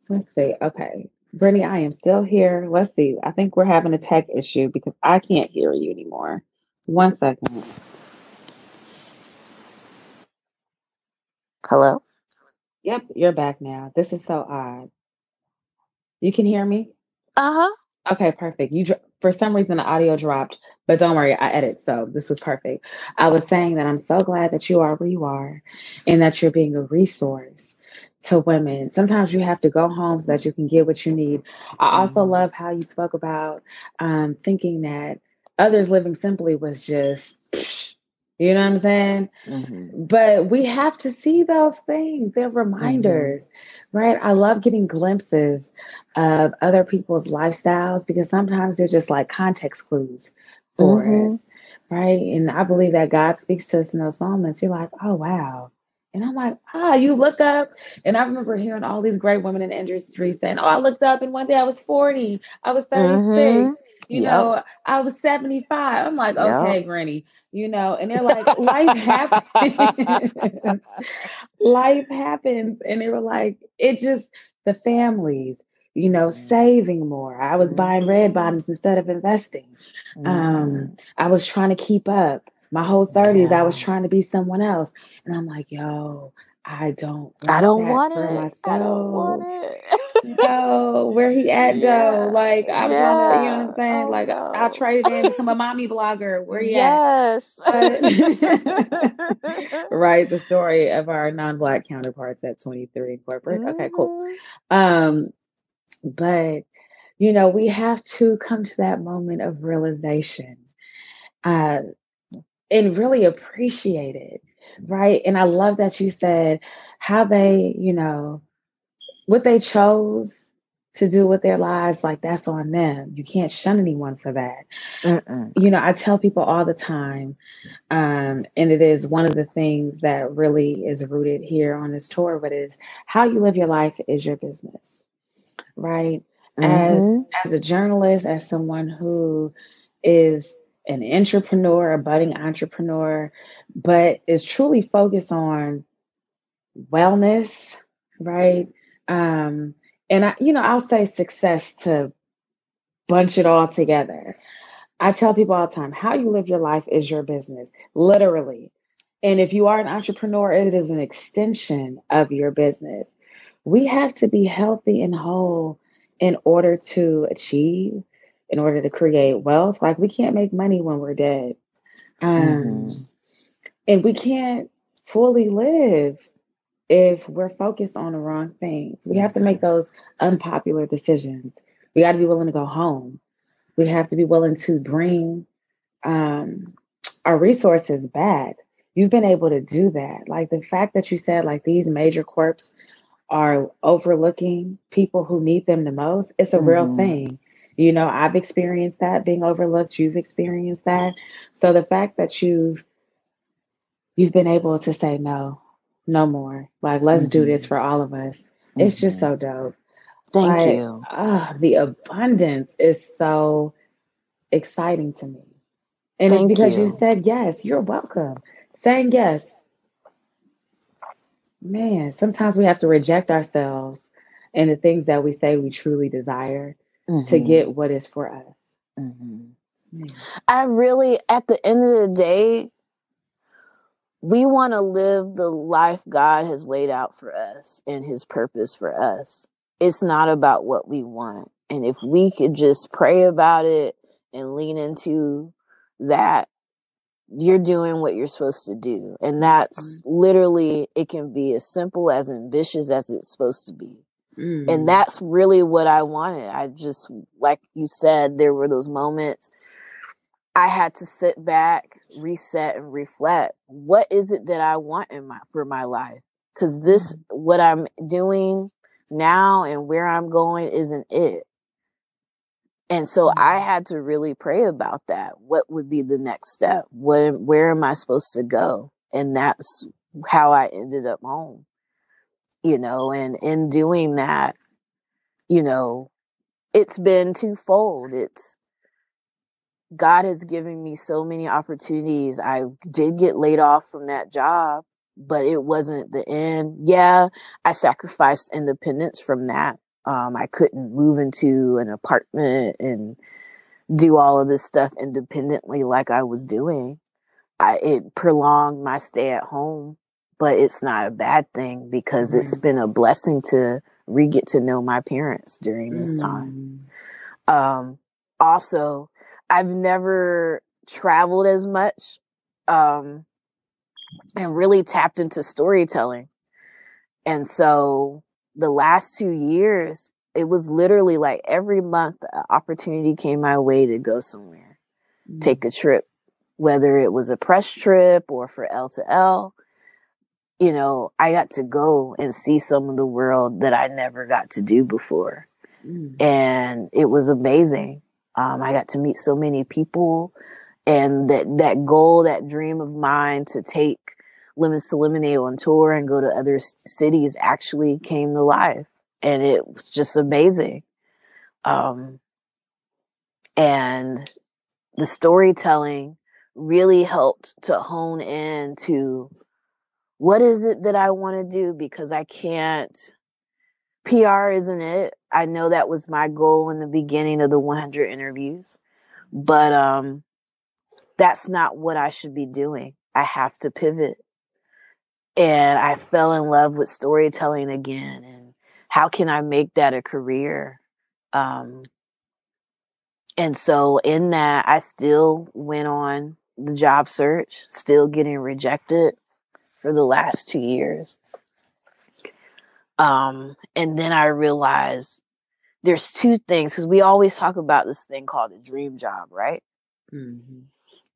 Let's see. Okay. Brittney, I am still here. Let's see. I think we're having a tech issue because I can't hear you anymore. 1 second. Hello? Yep, you're back now. This is so odd. You can hear me? Uh-huh. Okay, perfect. For some reason the audio dropped, but don't worry, I edit, so this was perfect. I was saying that I'm so glad that you are where you are, and that you're being a resource to women. Sometimes you have to go home so that you can get what you need. I also love how you spoke about thinking that others living simply was just, you know what I'm saying? But we have to see those things. They're reminders, right? I love getting glimpses of other people's lifestyles because sometimes they're just like context clues for it, right? And I believe that God speaks to us in those moments. You're like, oh, wow. And I'm like, you look up. And I remember hearing all these great women in the industry saying, I looked up and one day I was 40, I was 36. I was 75. I'm like, okay, Granny, and they're like, life happens. Life happens. And they were like, the families, saving more. I was buying red bottoms instead of investing. I was trying to keep up. My whole 30s, I was trying to be someone else. And I'm like, yo, I don't want that for myself. I don't want it. Where he at though? Like I want to, you know what I'm saying? Like I'll trade it in, become a mommy blogger. Where he at? But, right, the story of our non-Black counterparts at 23 in corporate. Okay, cool. But we have to come to that moment of realization, and really appreciate it, right? And I love that you said how they, what they chose to do with their lives, like that's on them. You can't shun anyone for that. I tell people all the time, and it is one of the things that really is rooted here on this tour, but is how you live your life is your business, right? As a journalist, as someone who is an entrepreneur, a budding entrepreneur, but is truly focused on wellness, right? And I'll say success to bunch it all together. I tell people all the time, how you live your life is your business. Literally. And if you are an entrepreneur, it is an extension of your business. We have to be healthy and whole in order to achieve, in order to create wealth. Like, we can't make money when we're dead. Mm-hmm. And we can't fully live if we're focused on the wrong things. We have to make those unpopular decisions. We got to be willing to go home. We have to be willing to bring our resources back. You've been able to do that. Like, the fact that you said, like, these major corps are overlooking people who need them the most, it's a real Mm-hmm. thing. You know, I've experienced that, being overlooked. You've experienced that. So the fact that you've been able to say no, no more. Like, let's do this Mm-hmm. for all of us. It's just Mm-hmm. so dope. Thank Like, you. the abundance is so exciting to me. And it's Thank because you you. said yes. You're welcome. Saying yes, man, sometimes we have to reject ourselves and the things that we say we truly desire to Mm-hmm. get what is for us. Mm-hmm. Man. I really, at the end of the day, we want to live the life God has laid out for us and his purpose for us. It's not about what we want. And if we could just pray about it and lean into that, you're doing what you're supposed to do. And that's literally, it can be as simple as ambitious as it's supposed to be. And that's really what I wanted. I just, like you said, there were those moments I had to sit back, reset, and reflect. What is it that I want for my life? Because what I'm doing now and where I'm going isn't it. And so I had to really pray about that. What would be the next step? Where am I supposed to go? And that's how I ended up home, and in doing that, it's been twofold. God has given me so many opportunities. I did get laid off from that job, but it wasn't the end. Yeah, I sacrificed independence from that. I couldn't move into an apartment and do all of this stuff independently like I was doing. It prolonged my stay at home, but it's not a bad thing because it's been a blessing to get to know my parents during this time. Also, I've never traveled as much, and really tapped into storytelling. And so the last 2 years, it was literally like every month an opportunity came my way to go somewhere, take a trip, whether it was a press trip or for L to L. I got to go and see some of the world that I never got to do before. And it was amazing. I got to meet so many people, and that goal, that dream of mine to take Lemons to Lemonade on tour and go to other cities actually came to life. And it was just amazing. And the storytelling really helped to hone in to what is it that I want to do, because I can't, PR isn't it. I know that was my goal in the beginning of the 100 interviews, but that's not what I should be doing. I have to pivot. And I fell in love with storytelling again. And how can I make that a career? And so in that, I still went on the job search, still getting rejected for the last 2 years. And then I realized there's two things, because we always talk about this thing called a dream job, right? Mm-hmm.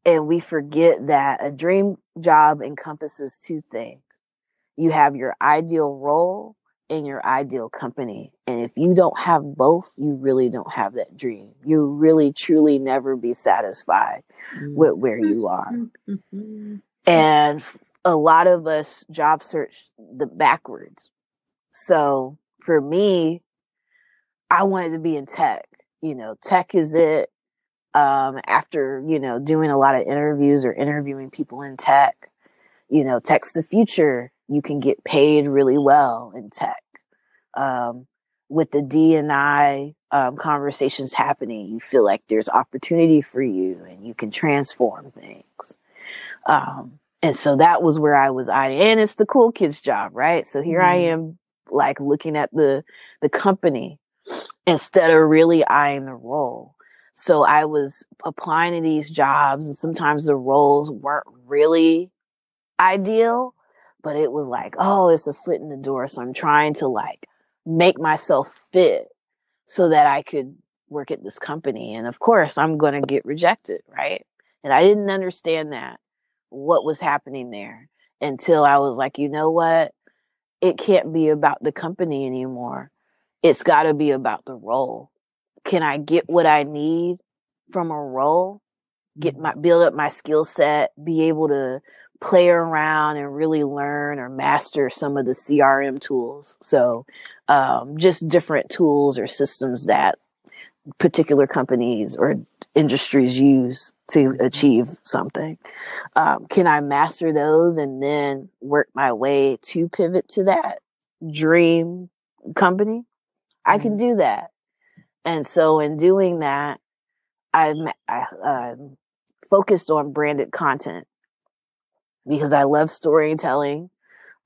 And we forget that a dream job encompasses two things. You have your ideal role and your ideal company. And if you don't have both, you really don't have that dream. You really, truly never be satisfied with where you are. And a lot of us job search the backwards. So for me, I wanted to be in tech. Tech is it. After, doing a lot of interviews or interviewing people in tech, tech's the future. You can get paid really well in tech. With the D&I conversations happening, you feel like there's opportunity for you and you can transform things. And so that was where I was eyeing, and it's the cool kid's job, right? So here I am, like looking at the company instead of really eyeing the role. So I was applying to these jobs, and sometimes the roles weren't really ideal, but it was like, oh, it's a foot in the door. So I'm trying to like make myself fit so that I could work at this company. And of course, I'm going to get rejected, right? And I didn't understand what was happening there until I was like, you know what? It can't be about the company anymore. It's got to be about the role. Can I get what I need from a role? Build up my skill set, be able to play around and really learn or master some of the CRM tools. So, just different tools or systems that particular companies or industries use to achieve something. Can I master those and then work my way to pivot to that dream company? I can do that. And so in doing that, I focused on branded content because I love storytelling.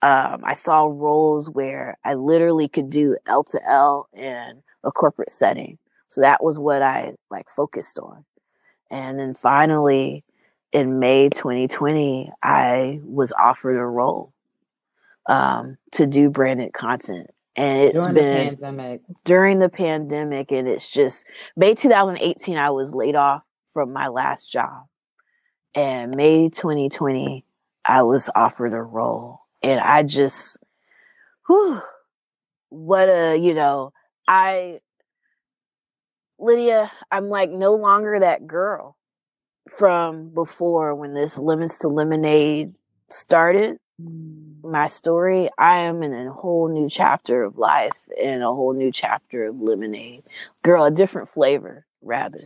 I saw roles where I literally could do L to L in a corporate setting. So that was what I like focused on. And then finally in May 2020, I was offered a role, to do branded content. And it's been during the pandemic, and it's just May 2018, I was laid off from my last job. And May 2020, I was offered a role. And I just, Lydia, I'm like no longer that girl from before when this Lemons to Lemonade started. My story, I am in a whole new chapter of life and a whole new chapter of lemonade. Girl, a different flavor, rather.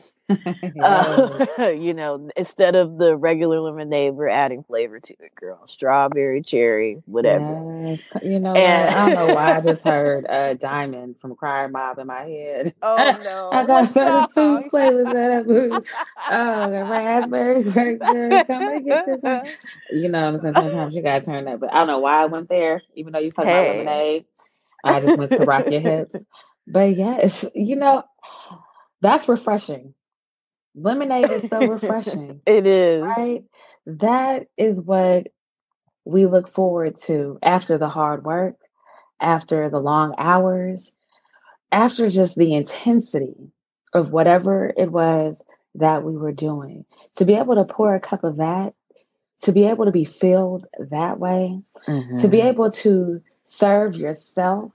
Instead of the regular lemonade, we're adding flavor to it, girl. Strawberry, cherry, whatever. Yes. You know what? I don't know why I just heard Diamond from Choir Mob in my head. Oh no. I got two flavors of that booze. Oh, the raspberry, blackberry. Come and get this one. You know what I'm saying? Sometimes you gotta turn that. But I don't know why I went there, even though you talking about lemonade. I just went to Rock Your Hips. But yes, that's refreshing. Lemonade is so refreshing. It is. Right? That is what we look forward to after the hard work, after the long hours, after just the intensity of whatever it was that we were doing. To be able to pour a cup of that, to be able to be filled that way, to be able to serve yourself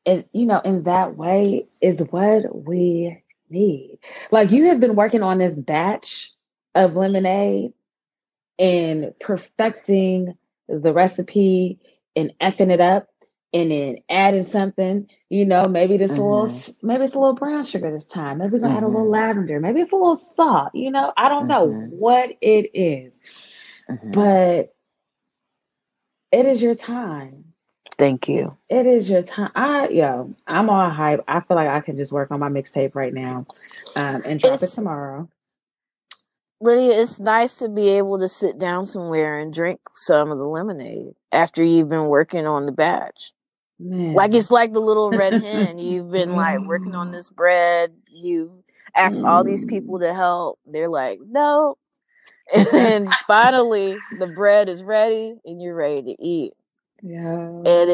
and in that way is what we need. Like you have been working on this batch of lemonade and perfecting the recipe and effing it up and then adding something, maybe it's a little brown sugar this time. Maybe we're gonna add a little lavender. Maybe it's a little salt, I don't know what it is. But it is your time. Thank you. It is your time. I'm all hype. I feel like I can just work on my mixtape right now and drop it tomorrow. Lydia, it's nice to be able to sit down somewhere and drink some of the lemonade after you've been working on the batch. Man. Like it's like the little red hen. You've been like working on this bread. You asked all these people to help. They're like, no. And then finally the bread is ready and you're ready to eat. Yeah. And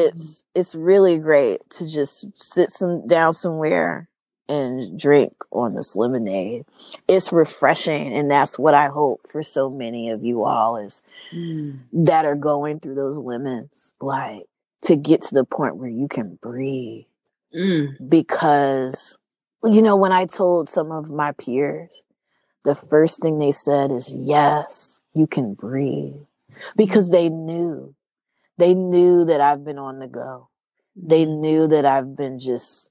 it's really great to just sit down somewhere and drink on this lemonade. It's refreshing, and that's what I hope for so many of you all is that are going through those lemons, like to get to the point where you can breathe. Because when I told some of my peers, the first thing they said is, yes, you can breathe, because they knew that I've been on the go. They knew that I've been just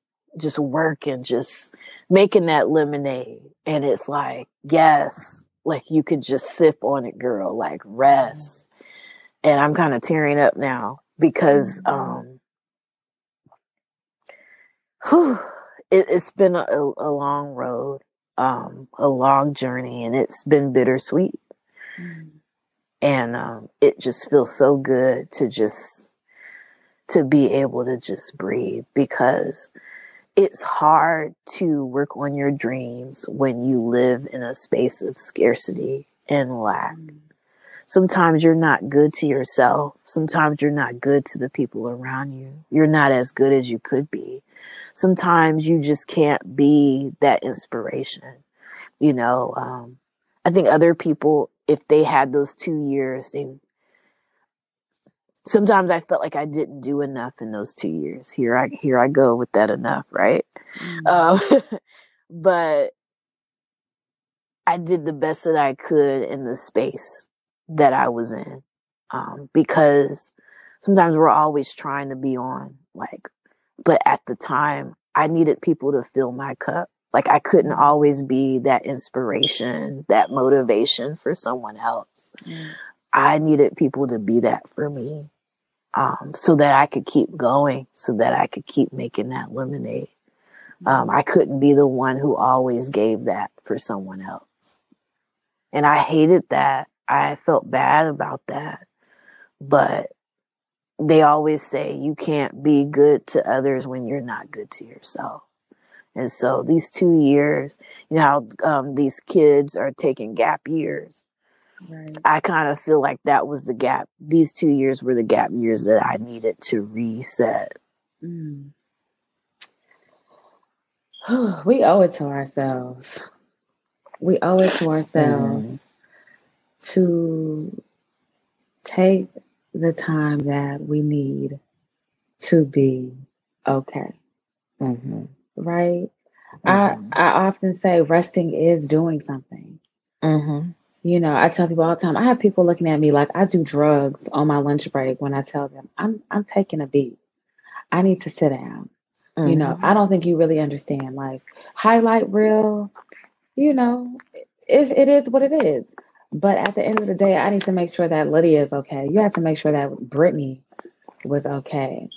working, just making that lemonade. And it's like, yes, like you could just sip on it, girl, like rest. And I'm kind of tearing up now because, it's been a long road, a long journey, and it's been bittersweet. And it just feels so good to be able to just breathe, because it's hard to work on your dreams when you live in a space of scarcity and lack. Sometimes you're not good to yourself. Sometimes you're not good to the people around you. You're not as good as you could be. Sometimes you just can't be that inspiration. I think other people, if they had those 2 years, sometimes I felt like I didn't do enough in those 2 years. Here I go with that enough, right? But I did the best that I could in the space that I was in. Because sometimes we're always trying to be on, but at the time I needed people to fill my cup. Like, I couldn't always be that inspiration, that motivation for someone else. I needed people to be that for me. So that I could keep going, so that I could keep making that lemonade. I couldn't be the one who always gave that for someone else. And I hated that. I felt bad about that. But they always say you can't be good to others when you're not good to yourself. And so these 2 years, how these kids are taking gap years. Right. I kind of feel like that was the gap. These 2 years were the gap years that I needed to reset. We owe it to ourselves. We owe it to ourselves to take the time that we need to be okay. Right? I often say resting is doing something. I tell people all the time, I have people looking at me like I do drugs on my lunch break when I tell them I'm taking a beat. I need to sit down. I don't think you really understand. Like, highlight reel, it is what it is. But at the end of the day, I need to make sure that Lydia is okay. You have to make sure that Brittney was okay.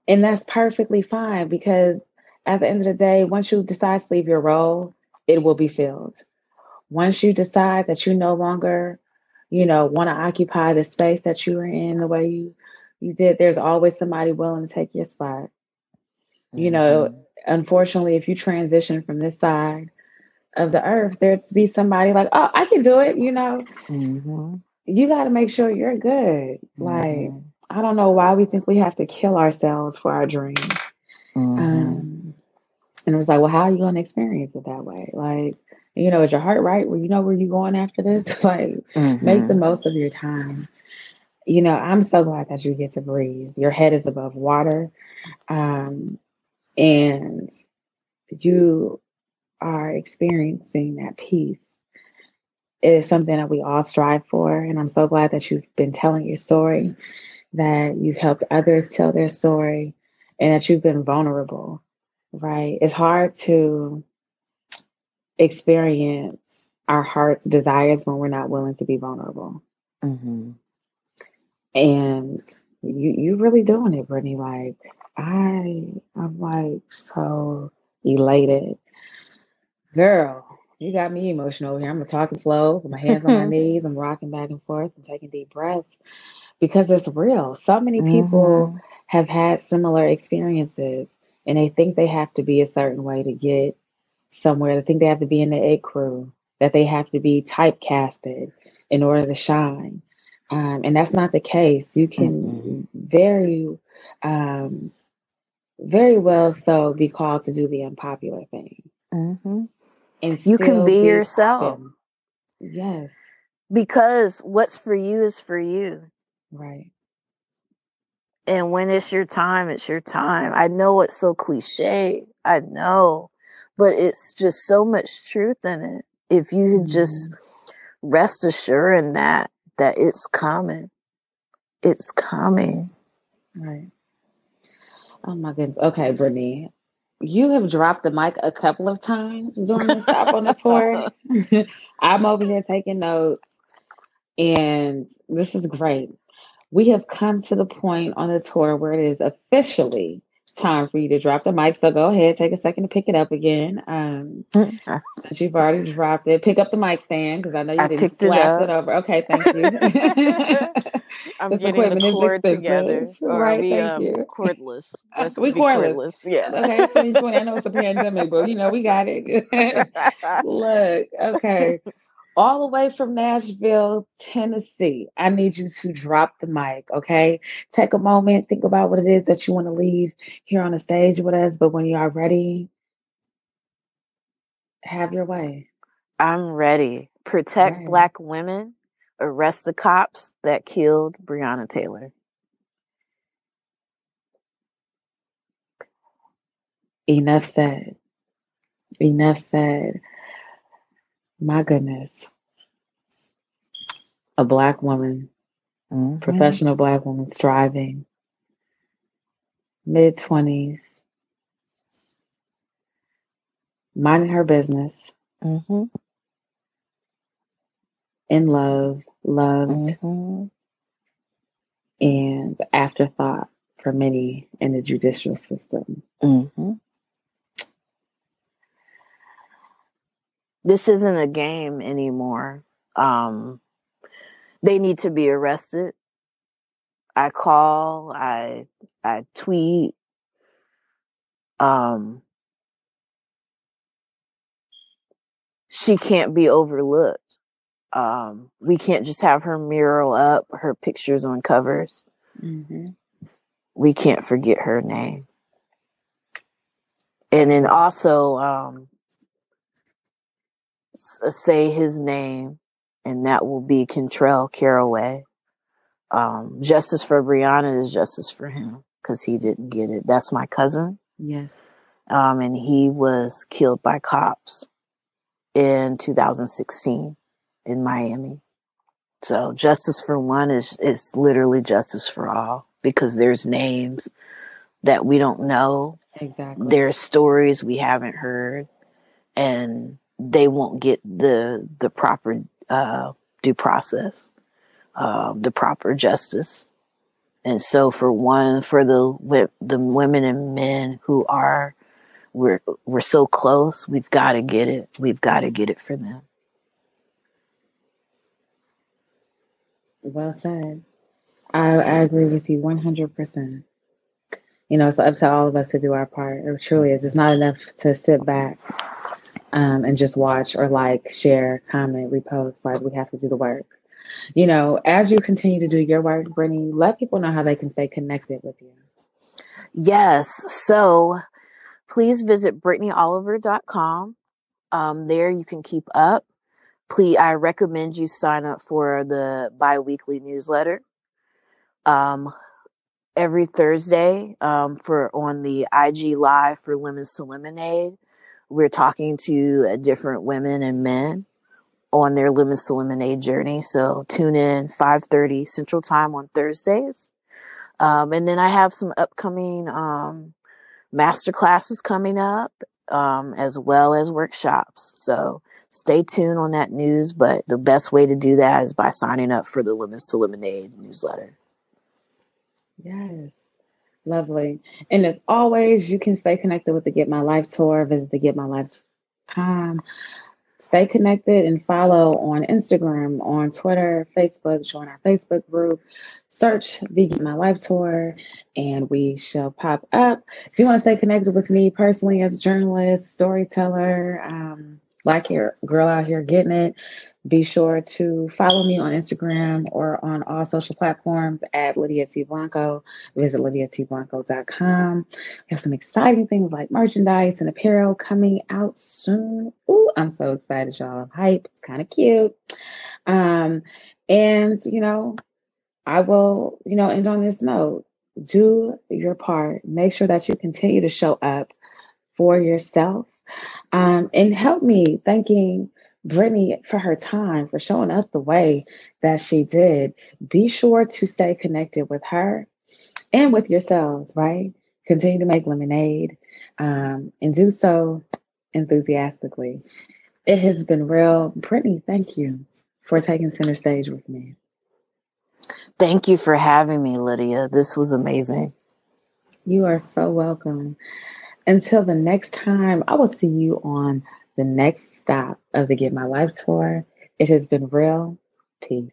And that's perfectly fine, because at the end of the day, once you decide to leave your role, it will be filled. Once you decide that you no longer, want to occupy the space that you were in the way you did, there's always somebody willing to take your spot. Unfortunately, if you transition from this side of the earth, there's to be somebody like, oh, I can do it. You got to make sure you're good. Like, I don't know why we think we have to kill ourselves for our dreams. And it was like, well, how are you going to experience it that way? Like, is your heart right? Well, you know where you're going after this? Like, make the most of your time. I'm so glad that you get to breathe. Your head is above water. And you are experiencing that peace. It is something that we all strive for. And I'm so glad that you've been telling your story, that you've helped others tell their story, and that you've been vulnerable, right? It's hard to experience our heart's desires when we're not willing to be vulnerable. And you really doing it, Brittney. Like, I'm like so elated. Girl, you got me emotional here. I'm talking slow, with my hands on my knees. I'm rocking back and forth and taking deep breaths, because it's real. So many people have had similar experiences, and they think they have to be a certain way to get somewhere. They think they have to be in the it crew, that they have to be typecasted in order to shine. And that's not the case. You can very well so be called to do the unpopular thing. And you can be yourself. Popping. Yes. Because what's for you is for you. Right. And when it's your time, it's your time. I know it's so cliche. I know. But it's just so much truth in it. If you could just rest assured in that it's coming. It's coming. Right. Oh my goodness. Okay, Brittney. You have dropped the mic a couple of times during the stop on the tour. I'm over here taking notes, and this is great. We have come to the point on the tour where it is officially time for you to drop the mic. So go ahead, take a second to pick it up again. Since you've already dropped it, pick up the mic stand because I know you I didn't picked it slap it up. over. Okay, thank you. I'm This getting the equipment is cord expensive, together. Or are right? we Thank you. cordless? Let's We be cordless. cordless. Yeah. Okay, it's 2020. I know it's a pandemic, but we got it. Look, okay. All the way from Nashville, Tennessee. I need you to drop the mic, okay? Take a moment, think about what it is that you want to leave here on the stage with us, but when you are ready, have your way. I'm ready. Protect Right. Black women. Arrest the cops that killed Breonna Taylor. Enough said. Enough said. My goodness. A Black woman, professional Black woman, striving, mid-20s, minding her business, in love, loved, and afterthought for many in the judicial system. This isn't a game anymore. They need to be arrested. I call, I tweet. She can't be overlooked. We can't just have her mural up, her pictures on covers. We can't forget her name. And then also say his name, and that will be Kentrell Caraway. Justice for Breonna is justice for him because he didn't get it. That's my cousin. Yes. And he was killed by cops in 2016 in Miami. So justice for one is literally justice for all because there's names that we don't know. Exactly. There's stories we haven't heard, and they won't get the proper due process, the proper justice. And so for the women and men who we're so close, we've got to get it. We've got to get it for them. Well said. I agree with you 100%. It's up to all of us to do our part. It truly is. It's not enough to sit back and just watch or like, share, comment, repost. Like, we have to do the work. As you continue to do your work, Brittney, let people know how they can stay connected with you. Yes. So please visit BrittneyOliver.com. There you can keep up. Please, I recommend you sign up for the bi-weekly newsletter. Every Thursday, on the IG Live for Lemons to Lemonade, we're talking to different women and men on their Lemons to Lemonade journey. So tune in 5:30 Central Time on Thursdays. And then I have some upcoming master classes coming up, as well as workshops. So stay tuned on that news. But the best way to do that is by signing up for the Lemons to Lemonade newsletter. Yes. Lovely. And as always, you can stay connected with the Get My Life Tour. Visit the getmylife.com. Stay connected and follow on Instagram, on Twitter, Facebook. Join our Facebook group. Search the Get My Life Tour, and we shall pop up. If you want to stay connected with me personally as a journalist, storyteller, Black girl out here getting it, be sure to follow me on Instagram or on all social platforms at Lydia T. Blanco. Visit LydiaTBlanco.com. We have some exciting things like merchandise and apparel coming out soon. Ooh, I'm so excited, y'all. I'm hype. It's kind of cute. And, I will, end on this note. Do your part. Make sure that you continue to show up for yourself. And help me thanking Brittney for her time, for showing up the way that she did. Be sure to stay connected with her and with yourselves, right? Continue to make lemonade, and do so enthusiastically. It has been real. Brittney, thank you for taking center stage with me. Thank you for having me, Lydia. This was amazing. You are so welcome. Until the next time, I will see you on the next stop of the Get My Life tour. It has been real. Peace.